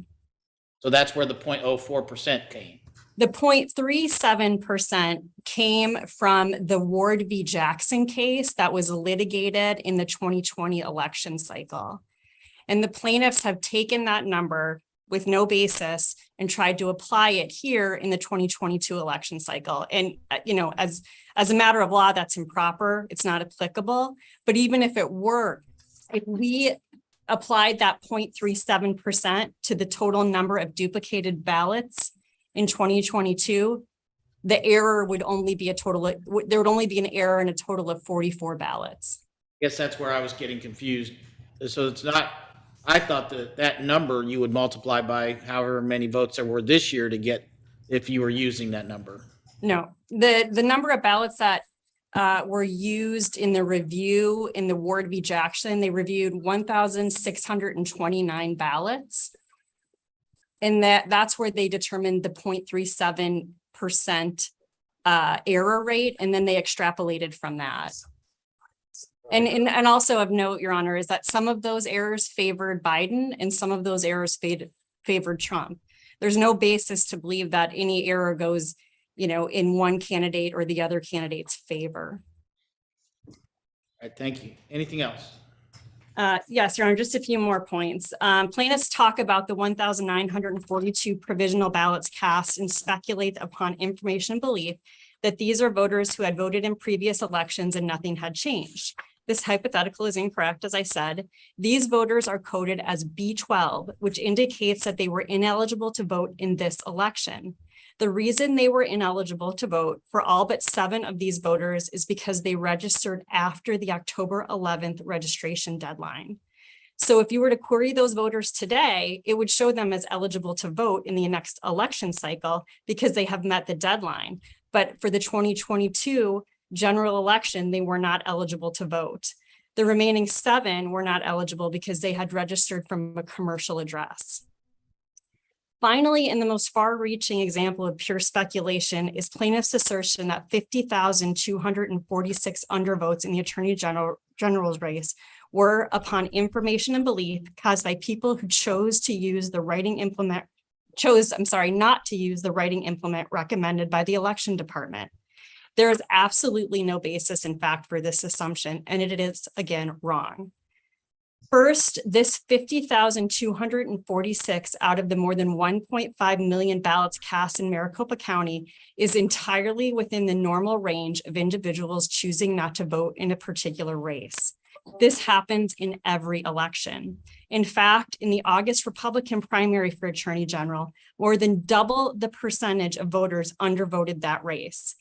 So that's where the 0.04% came. The 0.37% came from the Ward v. Jackson case that was litigated in the 2020 election cycle. And the plaintiffs have taken that number with no basis and tried to apply it here in the 2022 election cycle. And, you know, as a matter of law, that's improper. It's not applicable. But even if it were, if we applied that 0.37% to the total number of duplicated ballots in 2022, the error would only be there would only be an error in a total of 44 ballots. I guess that's where I was getting confused. So it's not, I thought that number you would multiply by however many votes there were this year to get, if you were using that number. No, the number of ballots that were used in the review in the Ward v. Jackson, they reviewed 1,629 ballots. And that's where they determined the 0.37% error rate, and then they extrapolated from that. And also of note, Your Honor, is that some of those errors favored Biden and some of those errors favored Trump. There's no basis to believe that any error goes, you know, in one candidate or the other candidate's favor. All right, thank you. Anything else? Yes, Your Honor, just a few more points. Plaintiffs talk about the 1,942 provisional ballots cast and speculate upon information and belief that these are voters who had voted in previous elections and nothing had changed. This hypothetical is incorrect, as I said. These voters are coded as B12, which indicates that they were ineligible to vote in this election. The reason they were ineligible to vote for all but 7 of these voters is because they registered after the October 11th registration deadline. So if you were to query those voters today, it would show them as eligible to vote in the next election cycle because they have met the deadline. But for the 2022 general election, they were not eligible to vote. The remaining 7 were not eligible because they had registered from a commercial address. Finally, in the most far-reaching example of pure speculation is plaintiff's assertion that 50,246 undervotes in the Attorney General's race were, upon information and belief, caused by people who chose to use the writing implement, not to use the writing implement recommended by the election department. There is absolutely no basis in fact for this assumption, and it is, again, wrong. First, this 50,246 out of the more than 1.5 million ballots cast in Maricopa County is entirely within the normal range of individuals choosing not to vote in a particular race. This happens in every election. In fact, in the August Republican primary for Attorney General, more than double the percentage of voters undervoted that race.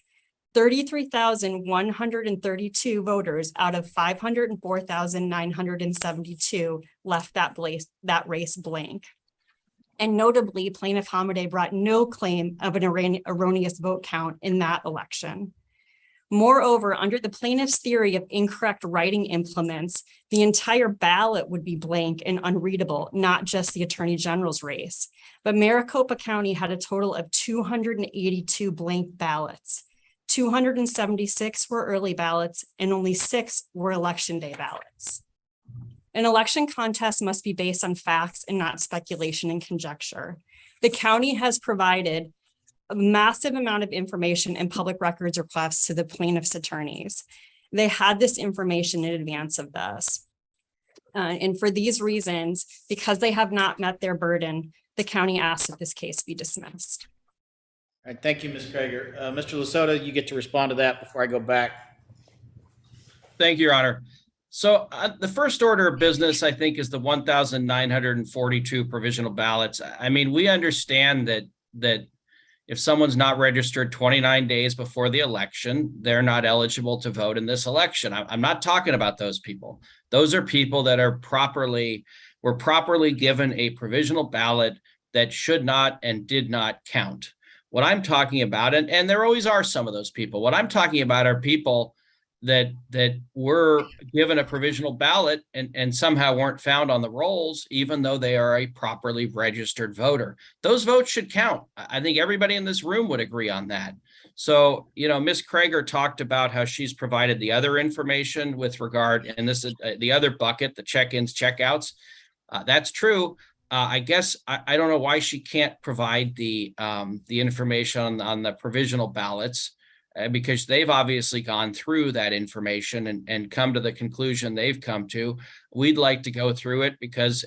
33,132 voters out of 504,972 left that race blank. And notably, plaintiff Mohave brought no claim of an erroneous vote count in that election. Moreover, under the plaintiff's theory of incorrect writing implements, the entire ballot would be blank and unreadable, not just the Attorney General's race. But Maricopa County had a total of 282 blank ballots. 276 were early ballots and only 6 were election day ballots. An election contest must be based on facts and not speculation and conjecture. The county has provided a massive amount of information and public records requests to the plaintiff's attorneys. They had this information in advance of this. And for these reasons, because they have not met their burden, the county asks that this case be dismissed. All right, thank you, Ms. Krager. Mr. Lasota, you get to respond to that before I go back. Thank you, Your Honor. So the first order of business, I think, is the 1,942 provisional ballots. I mean, we understand that if someone's not registered 29 days before the election, they're not eligible to vote in this election. I'm not talking about those people. Those are people that were properly given a provisional ballot that should not and did not count. What I'm talking about, and there always are some of those people, what I'm talking about are people that were given a provisional ballot and somehow weren't found on the rolls, even though they are a properly registered voter. Those votes should count. I think everybody in this room would agree on that. So, Ms. Krager talked about how she's provided the other information with regard, and this is the other bucket, the check-ins, checkouts. That's true. I guess I don't know why she can't provide the information on the provisional ballots, because they've obviously gone through that information and come to the conclusion they've come to. We'd like to go through it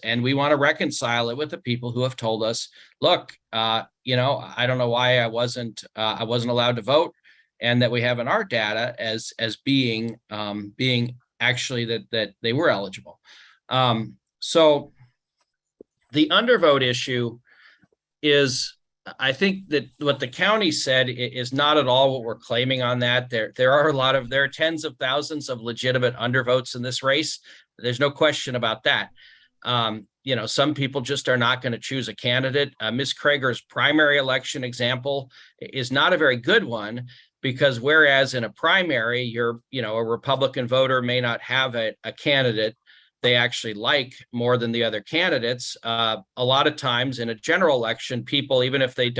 and we want to reconcile it with the people who have told us, look, I don't know why I wasn't allowed to vote, and that we have in our data as being actually that they were eligible. So the undervote issue is, I think that what the county said is not at all what we're claiming on that. There are tens of thousands of legitimate undervotes in this race. There's no question about that. Some people just are not going to choose a candidate. Ms. Krager's primary election example is not a very good one, because whereas in a primary, a Republican voter may not have a candidate they actually like more than the other candidates. A lot of times in a general election, people, even if they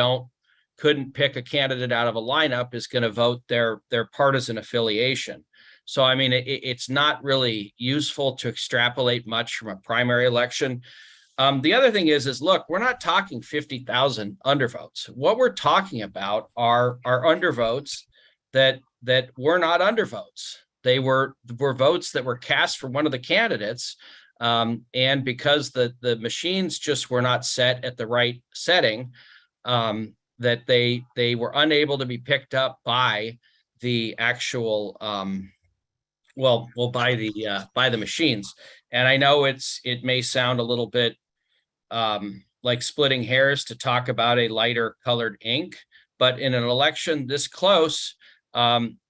couldn't pick a candidate out of a lineup, is going to vote their partisan affiliation. So, I mean, it's not really useful to extrapolate much from a primary election. The other thing is look, we're not talking 50,000 undervotes. What we're talking about are undervotes that were not undervotes. They were votes that were cast for one of the candidates, and because the machines just were not set at the right setting, that they were unable to be picked up by the actual by the machines. And I know it may sound a little bit like splitting hairs to talk about a lighter colored ink, but in an election this close,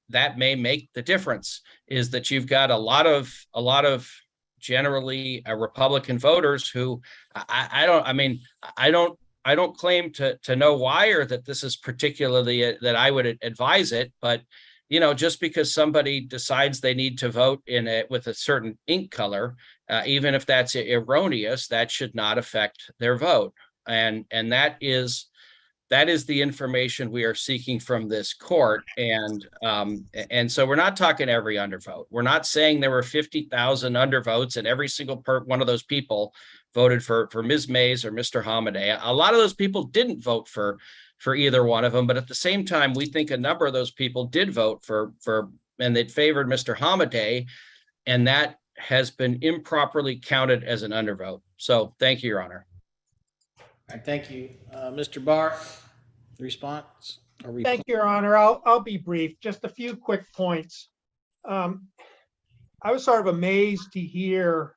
that may make the difference, is that you've got a lot of generally Republican voters who I don't claim to know why, or that this is particularly that I would advise it, but just because somebody decides they need to vote with a certain ink color, even if that's erroneous, that should not affect their vote. And that is the information we are seeking from this court. And so we're not talking every undervote. We're not saying there were 50,000 undervotes and every single one of those people voted for Ms. Mayes or Mr. Hamadeh. A lot of those people didn't vote for either one of them, but at the same time, we think a number of those people did vote and they favored Mr. Hamadeh, and that has been improperly counted as an undervote. So thank you, Your Honor. All right, thank you. Mr. Barr, response? Thank you, Your Honor. I'll be brief. Just a few quick points. I was sort of amazed to hear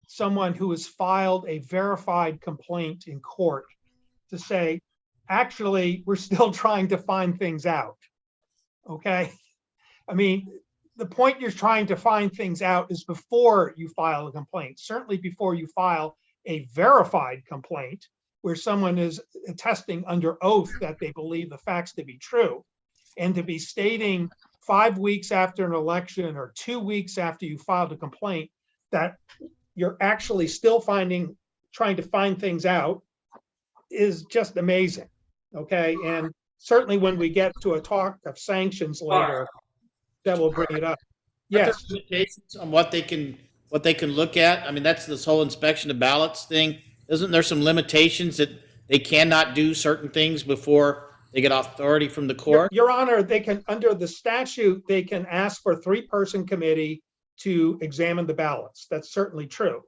someone who has filed a verified complaint in court to say, actually, we're still trying to find things out. Okay. I mean, the point you're trying to find things out is before you file a complaint, certainly before you file a verified complaint where someone is attesting under oath that they believe the facts to be true, and to be stating 5 weeks after an election or 2 weeks after you filed a complaint that you're actually still trying to find things out is just amazing. Okay. And certainly when we get to a talk of sanctions later, that will bring it up. Yes. Limitations on what they can look at. I mean, that's this whole inspection of ballots thing. Isn't there some limitations that they cannot do certain things before they get authority from the court? Your Honor, they can, under the statute, they can ask for a 3-person committee to examine the ballots. That's certainly true.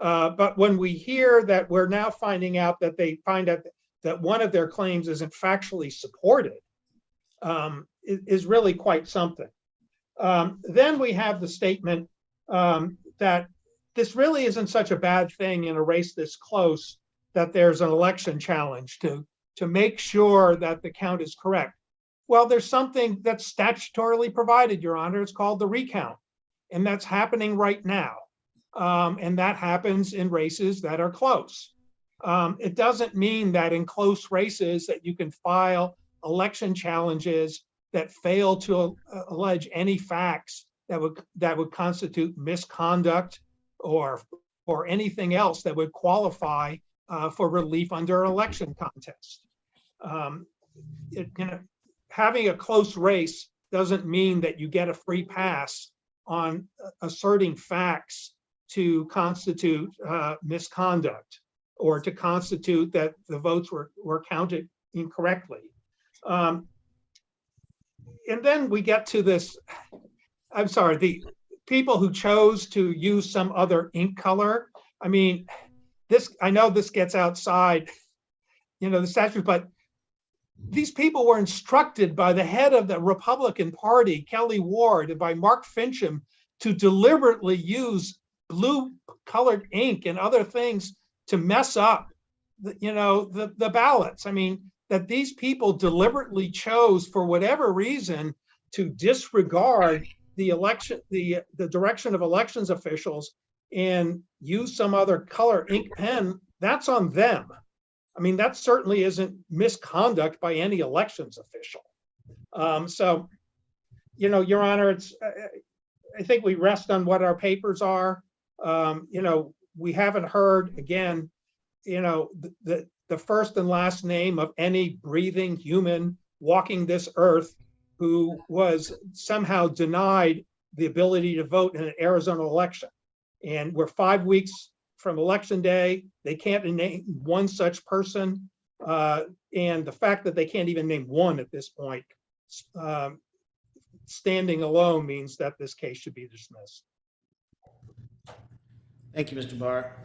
But when we hear that we're now finding out that they find out that one of their claims isn't factually supported, is really quite something. Then we have the statement that this really isn't such a bad thing in a race this close, that there's an election challenge to make sure that the count is correct. Well, there's something that's statutorily provided, Your Honor. It's called the recount, and that's happening right now. And that happens in races that are close. It doesn't mean that in close races that you can file election challenges that fail to allege any facts that would constitute misconduct or anything else that would qualify for relief under an election contest. Having a close race doesn't mean that you get a free pass on asserting facts to constitute misconduct or to constitute that the votes were counted incorrectly. And then we get to this, I'm sorry, the people who chose to use some other ink color. I mean, I know this gets outside, the statute, but these people were instructed by the head of the Republican Party, Kelly Ward, and by Mark Fincham to deliberately use blue colored ink and other things to mess up the ballots. I mean, that these people deliberately chose, for whatever reason, to disregard the election, the direction of elections officials and use some other color ink pen. That's on them. I mean, that certainly isn't misconduct by any elections official. So, Your Honor, I think we rest on what our papers are. We haven't heard, again, the first and last name of any breathing human walking this earth who was somehow denied the ability to vote in an Arizona election. And we're 5 weeks from election day. They can't name one such person. And the fact that they can't even name one at this point, standing alone, means that this case should be dismissed. Thank you, Mr. Barr.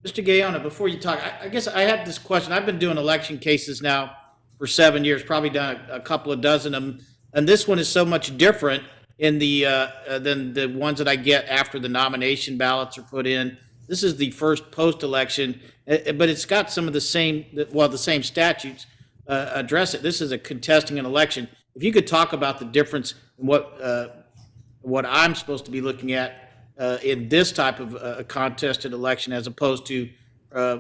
Mr. Gayona, before you talk, I guess I have this question. I've been doing election cases now for 7 years, probably done a couple of dozen of them, and this one is so much different in the than the ones that I get after the nomination ballots are put in. This is the first post-election, but it's got some of the same statutes address it. This is a contesting an election. If you could talk about the difference in what I'm supposed to be looking at in this type of a contested election, as opposed to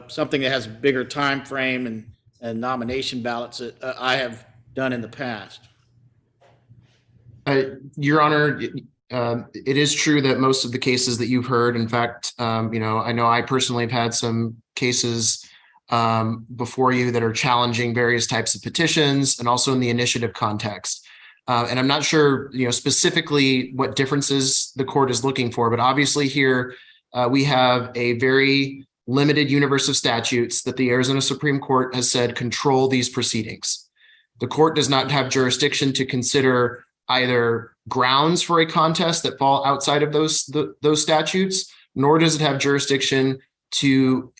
something that has a bigger time frame and nomination ballots that I have done in the past. Your Honor, it is true that most of the cases that you've heard, in fact, I know I personally have had some cases before you that are challenging various types of petitions and also in the initiative context. And I'm not sure, specifically what differences the court is looking for, but obviously here we have a very limited universe of statutes that the Arizona Supreme Court has said control these proceedings. The court does not have jurisdiction to consider either grounds for a contest that fall outside of those statutes, nor does it have jurisdiction to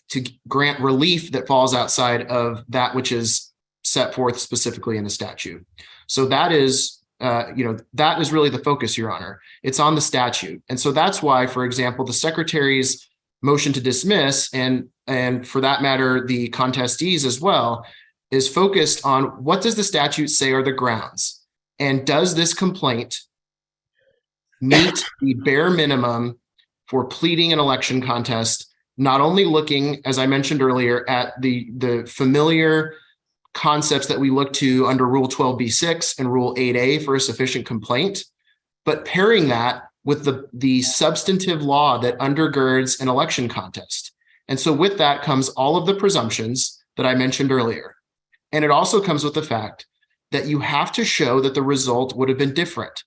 grant relief that falls outside of that which is set forth specifically in the statute. So that is, that is really the focus, Your Honor. It's on the statute. And so that's why, for example, the Secretary's motion to dismiss, and for that matter, the contestees as well, is focused on what does the statute say are the grounds? And does this complaint meet the bare minimum for pleading an election contest, not only looking, as I mentioned earlier, at the familiar concepts that we look to under Rule 12b-6 and Rule 8a for a sufficient complaint, but pairing that with the substantive law that undergirds an election contest. And so with that comes all of the presumptions that I mentioned earlier. And it also comes with the fact that you have to show that the result would have been different.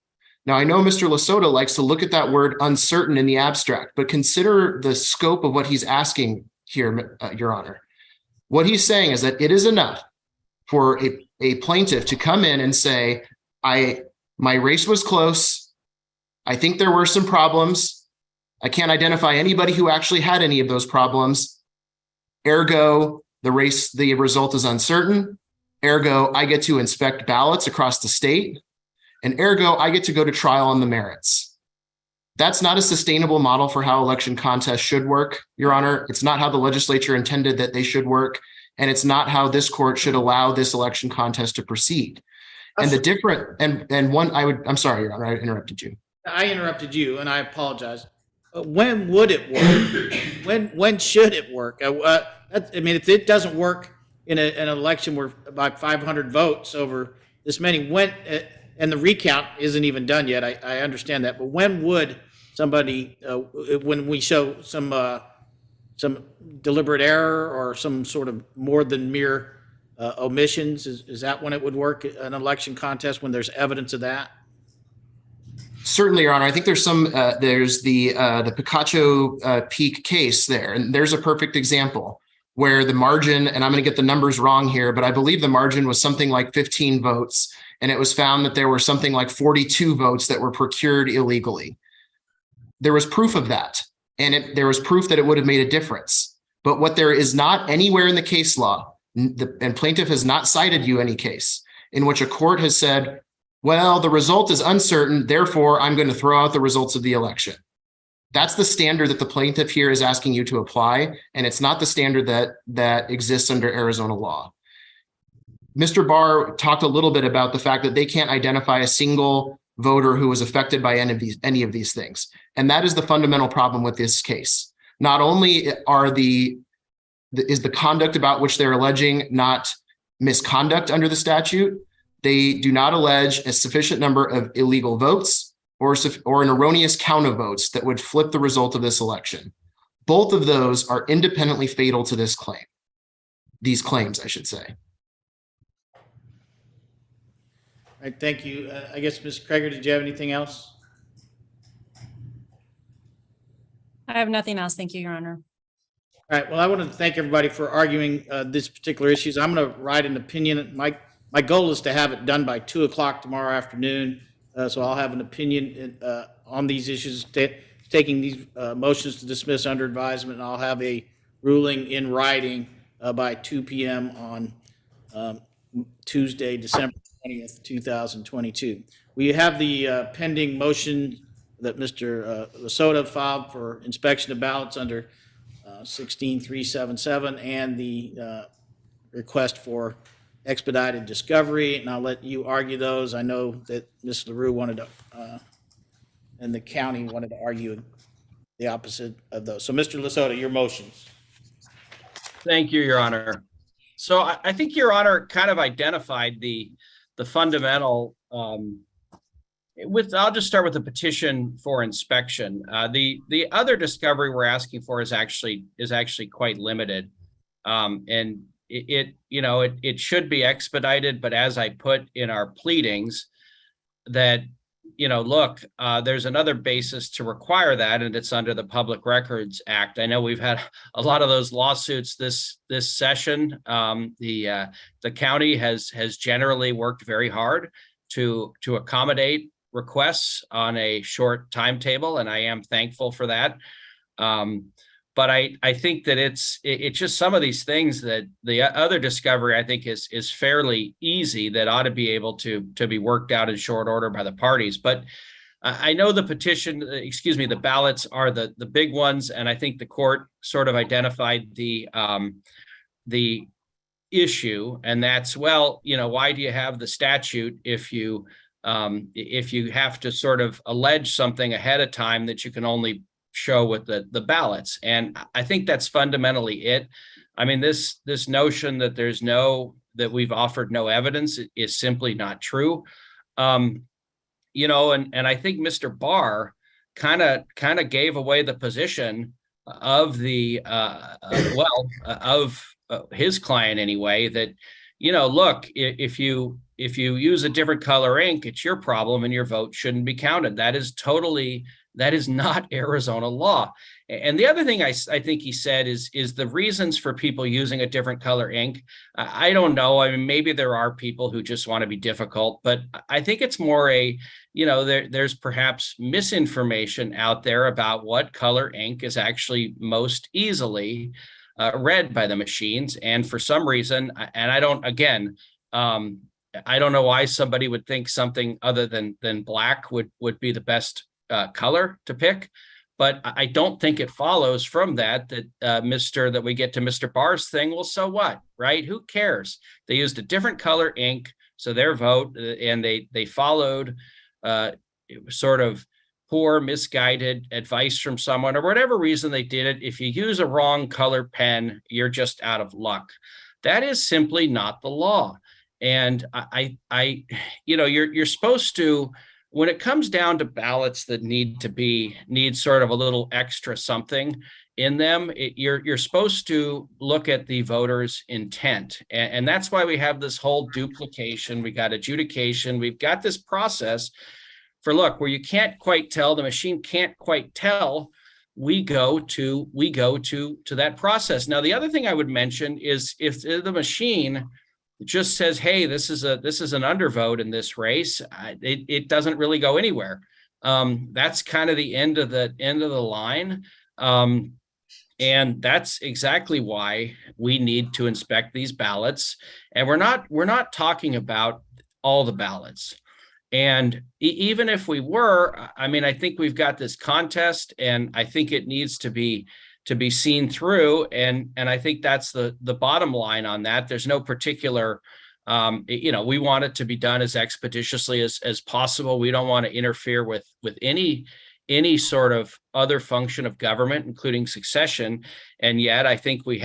Now, I know Mr. Lasota likes to look at that word uncertain in the abstract, but consider the scope of what he's asking here, Your Honor. What he's saying is that it is enough for a plaintiff to come in and say, my race was close. I think there were some problems. I can't identify anybody who actually had any of those problems. Ergo, the result is uncertain. Ergo, I get to inspect ballots across the state. And ergo, I get to go to trial on the merits. That's not a sustainable model for how election contests should work, Your Honor. It's not how the legislature intended that they should work. And it's not how this court should allow this election contest to proceed. And the different, I'm sorry, Your Honor, I interrupted you. I interrupted you, and I apologize. When would it work? When should it work? If it doesn't work in an election where about 500 votes over this many, when, and the recount isn't even done yet, I understand that, but when would somebody, when we show some deliberate error or some sort of more than mere omissions, is that when it would work, an election contest, when there's evidence of that? Certainly, Your Honor. I think there's there's the Picacho Peak case there, and there's a perfect example where the margin, and I'm going to get the numbers wrong here, but I believe the margin was something like 15 votes, and it was found that there were something like 42 votes that were procured illegally. There was proof of that, and there was proof that it would have made a difference. But what there is not anywhere in the case law, and plaintiff has not cited you any case in which a court has said, well, the result is uncertain, therefore I'm going to throw out the results of the election. That's the standard that the plaintiff here is asking you to apply, and it's not the standard that exists under Arizona law. Mr. Barr talked a little bit about the fact that they can't identify a single voter who was affected by any of these things. And that is the fundamental problem with this case. Not only is the conduct about which they're alleging not misconduct under the statute, they do not allege a sufficient number of illegal votes or an erroneous count of votes that would flip the result of this election. Both of those are independently fatal to this claim. These claims, I should say. All right, thank you. I guess, Ms. Kreger, did you have anything else? I have nothing else. Thank you, Your Honor. All right, well, I want to thank everybody for arguing this particular issues. I'm going to write an opinion. My goal is to have it done by 2 o'clock tomorrow afternoon. So I'll have an opinion on these issues, taking these motions to dismiss under advisement, and I'll have a ruling in writing by 2 p.m. on Tuesday, December 20th, 2022. We have the pending motion that Mr. Lasota filed for inspection of ballots under 16377 and the request for expedited discovery, and I'll let you argue those. I know that Ms. LaRue wanted to, and the county wanted to argue the opposite of those. So, Mr. Lasota, your motions. Thank you, Your Honor. So I think Your Honor kind of identified the fundamental, I'll just start with the petition for inspection. The other discovery we're asking for is actually quite limited. And it should be expedited, but as I put in our pleadings that, look, there's another basis to require that, and it's under the Public Records Act. I know we've had a lot of those lawsuits this session. The county has generally worked very hard to accommodate requests on a short timetable, and I am thankful for that. But I think that it's just some of these things that the other discovery I think is fairly easy that ought to be able to be worked out in short order by the parties. But I know the ballots are the big ones, and I think the court sort of identified the issue, and that's, well, why do you have the statute if you have to sort of allege something ahead of time that you can only show with the ballots? And I think that's fundamentally it. I mean, this notion that that we've offered no evidence is simply not true. And I think Mr. Barr kind of gave away the position of his client anyway, that, look, if you use a different color ink, it's your problem and your vote shouldn't be counted. That is not Arizona law. And the other thing I think he said is the reasons for people using a different color ink. I don't know. I mean, maybe there are people who just want to be difficult, but I think it's more there's perhaps misinformation out there about what color ink is actually most easily read by the machines. And for some reason, and I don't know why somebody would think something other than black would be the best color to pick, but I don't think it follows from that that we get to Mr. Barr's thing. Well, so what, right? Who cares? They used a different color ink, so their vote, and they followed sort of poor, misguided advice from someone, or whatever reason they did it. If you use a wrong color pen, you're just out of luck. That is simply not the law. And you're supposed to, when it comes down to ballots that need sort of a little extra something in them, you're supposed to look at the voter's intent. And that's why we have this whole duplication. We got adjudication. We've got this process for, look, where you can't quite tell, the machine can't quite tell, we go to that process. Now, the other thing I would mention is if the machine just says, hey, this is an undervote in this race, it doesn't really go anywhere. That's kind of the end of the line. And that's exactly why we need to inspect these ballots. And we're not talking about all the ballots. And even if we were, I mean, I think we've got this contest, and I think it needs to be seen through. And I think that's the bottom line on that. There's no particular, we want it to be done as expeditiously as possible. We don't want to interfere with any sort of other function of government, including succession. And yet I think we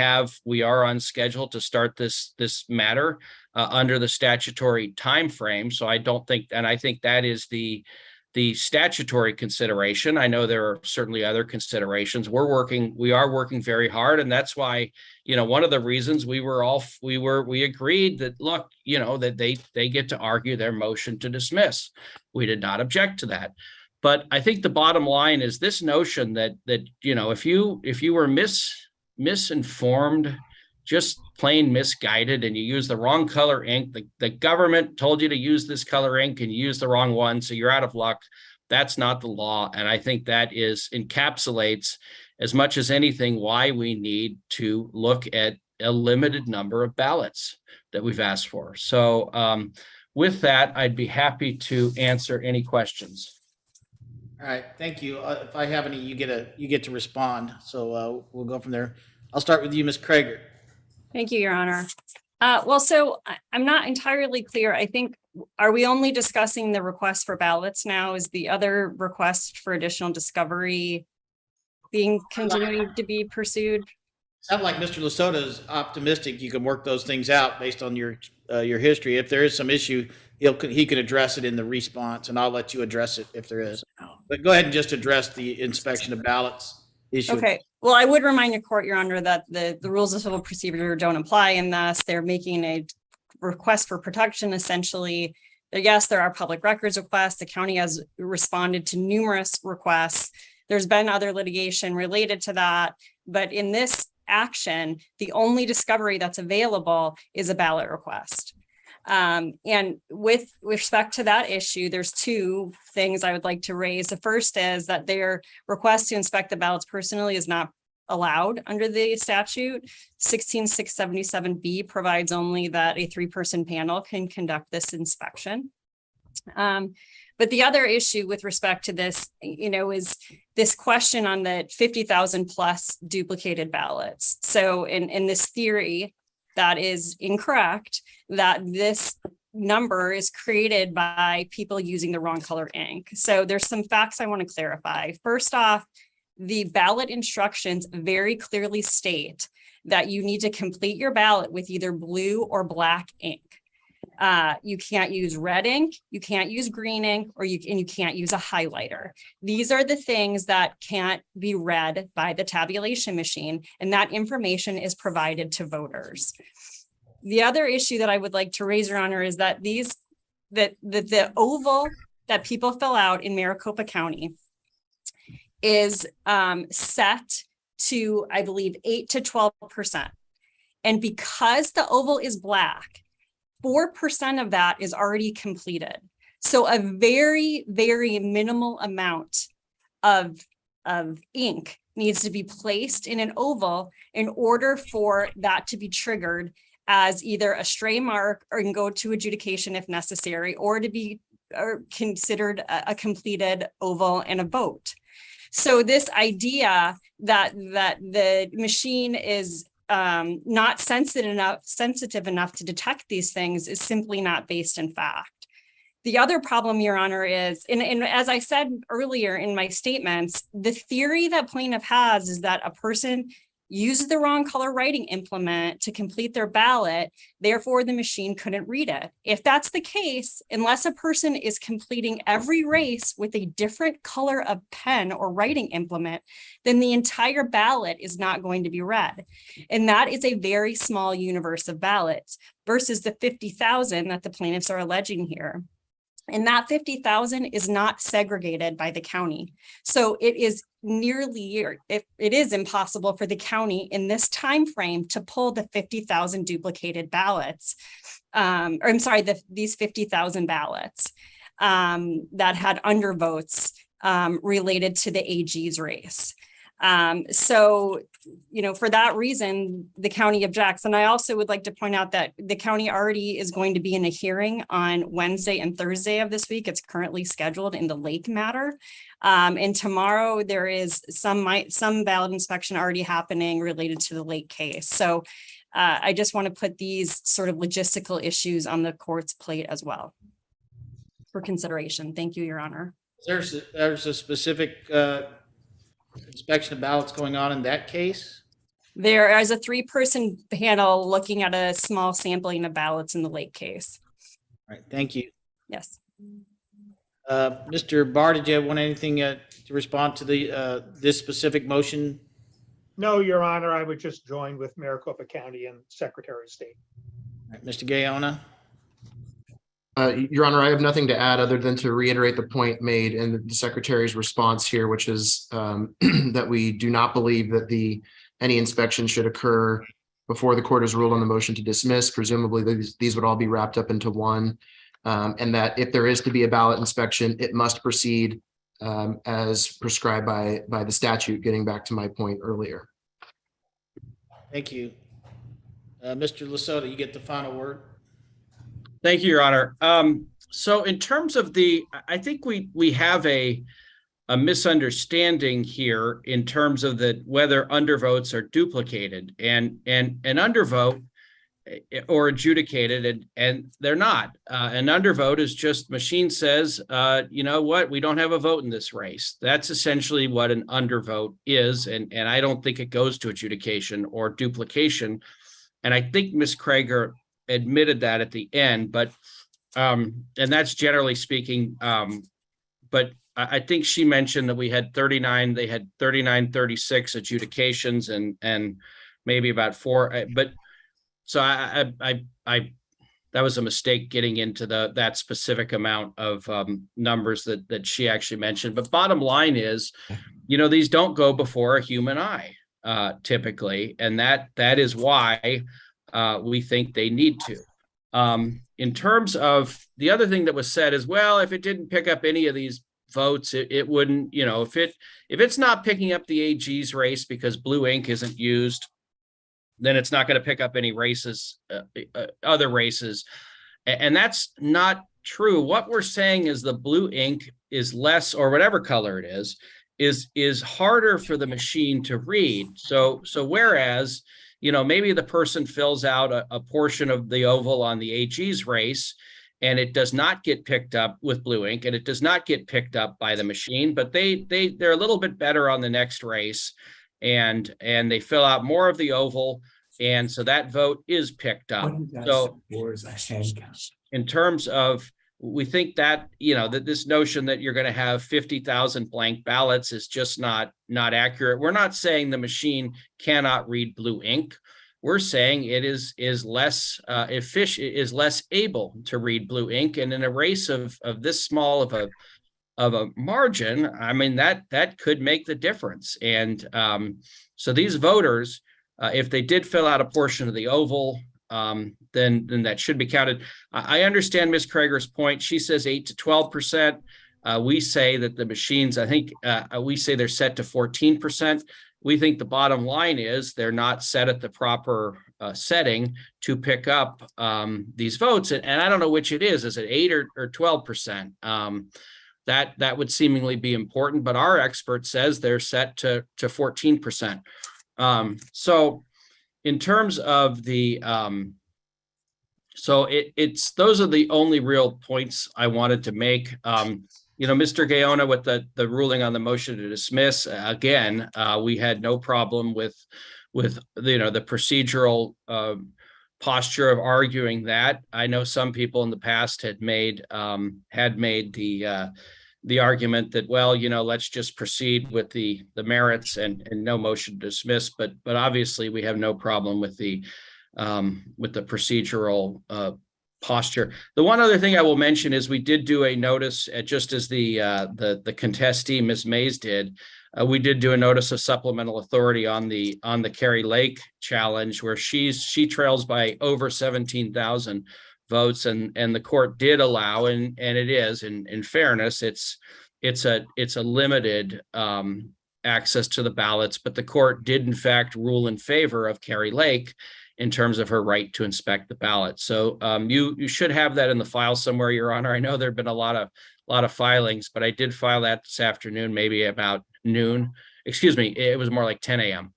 are on schedule to start this matter under the statutory time frame. So I think that is the statutory consideration. I know there are certainly other considerations. We are working very hard. And that's why, one of the reasons we agreed that, look, that they get to argue their motion to dismiss. We did not object to that. But I think the bottom line is this notion that if you were misinformed, just plain misguided, and you use the wrong color ink, the government told you to use this color ink and you use the wrong one, so you're out of luck. That's not the law. And I think that encapsulates as much as anything why we need to look at a limited number of ballots that we've asked for. So with that, I'd be happy to answer any questions. All right, thank you. If I have any, you get to respond. So we'll go from there. I'll start with you, Ms. Krager. Thank you, Your Honor. So I'm not entirely clear. I think, are we only discussing the request for ballots now? Is the other request for additional discovery continuing to be pursued? Sounds like Mr. Lasota is optimistic you can work those things out based on your history. If there is some issue, he can address it in the response, and I'll let you address it if there is. But go ahead and just address the inspection of ballots issue. Okay. Well, I would remind the court, Your Honor, that the rules of civil procedure don't apply in this. They're making a request for protection, essentially. Yes, there are public records requests. The county has responded to numerous requests. There's been other litigation related to that. But in this action, the only discovery that's available is a ballot request. And with respect to that issue, there's two things I would like to raise. The first is that their request to inspect the ballots personally is not allowed under the statute. 16677B provides only that a 3-person panel can conduct this inspection. But the other issue with respect to this, is this question on the 50,000 plus duplicated ballots. So in this theory, that is incorrect, that this number is created by people using the wrong color ink. So there's some facts I want to clarify. First off, the ballot instructions very clearly state that you need to complete your ballot with either blue or black ink. You can't use red ink, you can't use green ink, and you can't use a highlighter. These are the things that can't be read by the tabulation machine, and that information is provided to voters. The other issue that I would like to raise, Your Honor, is that the oval that people fill out in Maricopa County is set to, I believe, 8 to 12%. And because the oval is black, 4% of that is already completed. So a very, very minimal amount of ink needs to be placed in an oval in order for that to be triggered as either a stray mark or can go to adjudication if necessary, or to be considered a completed oval and a vote. So this idea that the machine is not sensitive enough to detect these things is simply not based in fact. The other problem, Your Honor, is, and as I said earlier in my statements, the theory that plaintiff has is that a person used the wrong color writing implement to complete their ballot, therefore the machine couldn't read it. If that's the case, unless a person is completing every race with a different color of pen or writing implement, then the entire ballot is not going to be read. And that is a very small universe of ballots versus the 50,000 that the plaintiffs are alleging here. And that 50,000 is not segregated by the county. So it is it is impossible for the county in this time frame to pull the 50,000 duplicated ballots. These 50,000 ballots that had undervotes related to the AG's race. So, for that reason, the county objects. And I also would like to point out that the county already is going to be in a hearing on Wednesday and Thursday of this week. It's currently scheduled in the Lake matter. And tomorrow there is some ballot inspection already happening related to the Lake case. So I just want to put these sort of logistical issues on the court's plate as well for consideration. Thank you, Your Honor. There's a specific inspection of ballots going on in that case? There is a 3-person panel looking at a small sampling of ballots in the Lake case. All right, thank you. Yes. Mr. Barr, did you want anything to respond to this specific motion? No, Your Honor, I would just join with Maricopa County and Secretary of State. All right, Mr. Gaona? Your Honor, I have nothing to add other than to reiterate the point made in the Secretary's response here, which is that we do not believe that any inspection should occur before the court has ruled on the motion to dismiss. Presumably, these would all be wrapped up into one, and that if there is to be a ballot inspection, it must proceed as prescribed by the statute, getting back to my point earlier. Thank you. Mr. Lasota, you get the final word. Thank you, Your Honor. So in terms of I think we have a misunderstanding here in terms of whether undervotes are duplicated and an undervote or adjudicated, and they're not. An undervote is just machine says, you know what, we don't have a vote in this race. That's essentially what an undervote is, and I don't think it goes to adjudication or duplication. And I think Ms. Krager admitted that at the end, but and that's generally speaking, but I think she mentioned that we had 39, they had 36 adjudications and maybe about 4, but so I that was a mistake getting into that specific amount of numbers that she actually mentioned. But bottom line is, these don't go before a human eye typically, and that is why we think they need to. In terms of the other thing that was said is, well, if it didn't pick up any of these votes, it wouldn't, if it's not picking up the AG's race because blue ink isn't used, then it's not going to pick up any races, other races. And that's not true. What we're saying is the blue ink is less, or whatever color it is harder for the machine to read. So whereas, maybe the person fills out a portion of the oval on the AG's race, and it does not get picked up with blue ink, and it does not get picked up by the machine, but they're a little bit better on the next race, and they fill out more of the oval, and so that vote is picked up. So in terms of, we think that, that this notion that you're going to have 50,000 blank ballots is just not accurate. We're not saying the machine cannot read blue ink. We're saying it is less efficient, is less able to read blue ink. And in a race of this small of a margin, I mean, that could make the difference. And so these voters, if they did fill out a portion of the oval, then that should be counted. I understand Ms. Krager's point. She says 8 to 12%. We say that the machines, I think we say they're set to 14%. We think the bottom line is they're not set at the proper setting to pick up these votes. And I don't know which it is. Is it 8 or 12%? That would seemingly be important, but our expert says they're set to 14%. So in terms of the, so it's those are the only real points I wanted to make. Mr. Gaona, with the ruling on the motion to dismiss, again, we had no problem with the procedural posture of arguing that. I know some people in the past had made the argument that, well, let's just proceed with the merits and no motion to dismiss. But obviously we have no problem with the procedural posture. The one other thing I will mention is we did do a notice, just as the contestee, Ms. Mays, did. We did do a notice of supplemental authority on the Kari Lake challenge, where she trails by over 17,000 votes, and the court did allow, and it is, in fairness, it's a limited access to the ballots, but the court did in fact rule in favor of Kari Lake in terms of her right to inspect the ballot. So you should have that in the file somewhere, Your Honor. I know there've been a lot of filings, but I did file that this afternoon, maybe about noon. Excuse me, it was more like 10 a.m.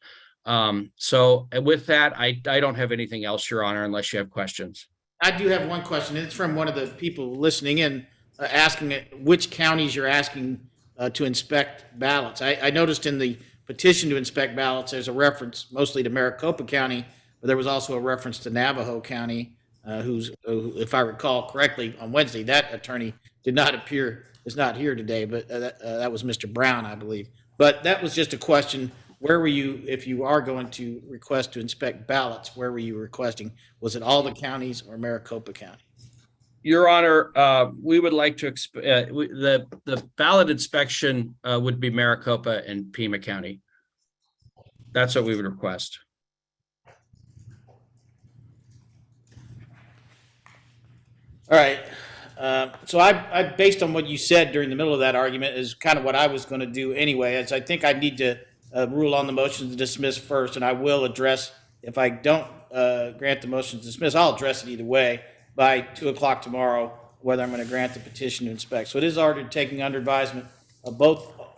So with that, I don't have anything else, Your Honor, unless you have questions. I do have one question. It's from one of the people listening in, asking which counties you're asking to inspect ballots. I noticed in the petition to inspect ballots, there's a reference mostly to Maricopa County, but there was also a reference to Navajo County, who, if I recall correctly, on Wednesday, that attorney did not appear, is not here today, but that was Mr. Brown, I believe. But that was just a question. Where were you, if you are going to request to inspect ballots, where were you requesting? Was it all the counties or Maricopa County? Your Honor, we would like to, the ballot inspection would be Maricopa and Pima County. That's what we would request. All right. So I, based on what you said during the middle of that argument, is kind of what I was going to do anyway, as I think I need to rule on the motion to dismiss first, and I will address, if I don't grant the motion to dismiss, I'll address it either way by 2 o'clock tomorrow, whether I'm going to grant the petition to inspect. So it is ordered taking under advisement of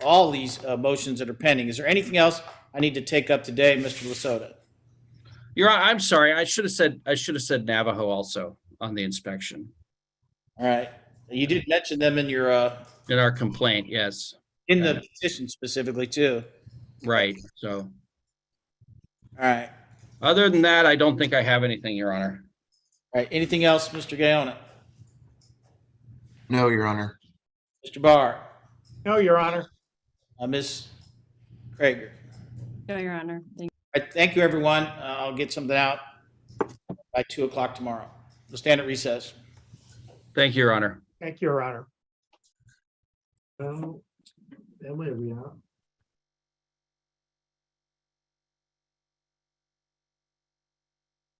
all these motions that are pending. Is there anything else I need to take up today, Mr. Lasota? Your Honor, I'm sorry. I should have said Navajo also on the inspection. All right. You did mention them in your In our complaint, yes. in the petition specifically too. Right. So, All right. other than that, I don't think I have anything, Your Honor. All right. Anything else, Mr. Gaona? No, Your Honor. Mr. Barr? No, Your Honor. Ms. Krager? No, Your Honor. Thank All right. Thank you, everyone. I'll get something out by 2 o'clock tomorrow. We'll stand at recess. Thank you, Your Honor. Thank you, Your Honor. Emily, are we out?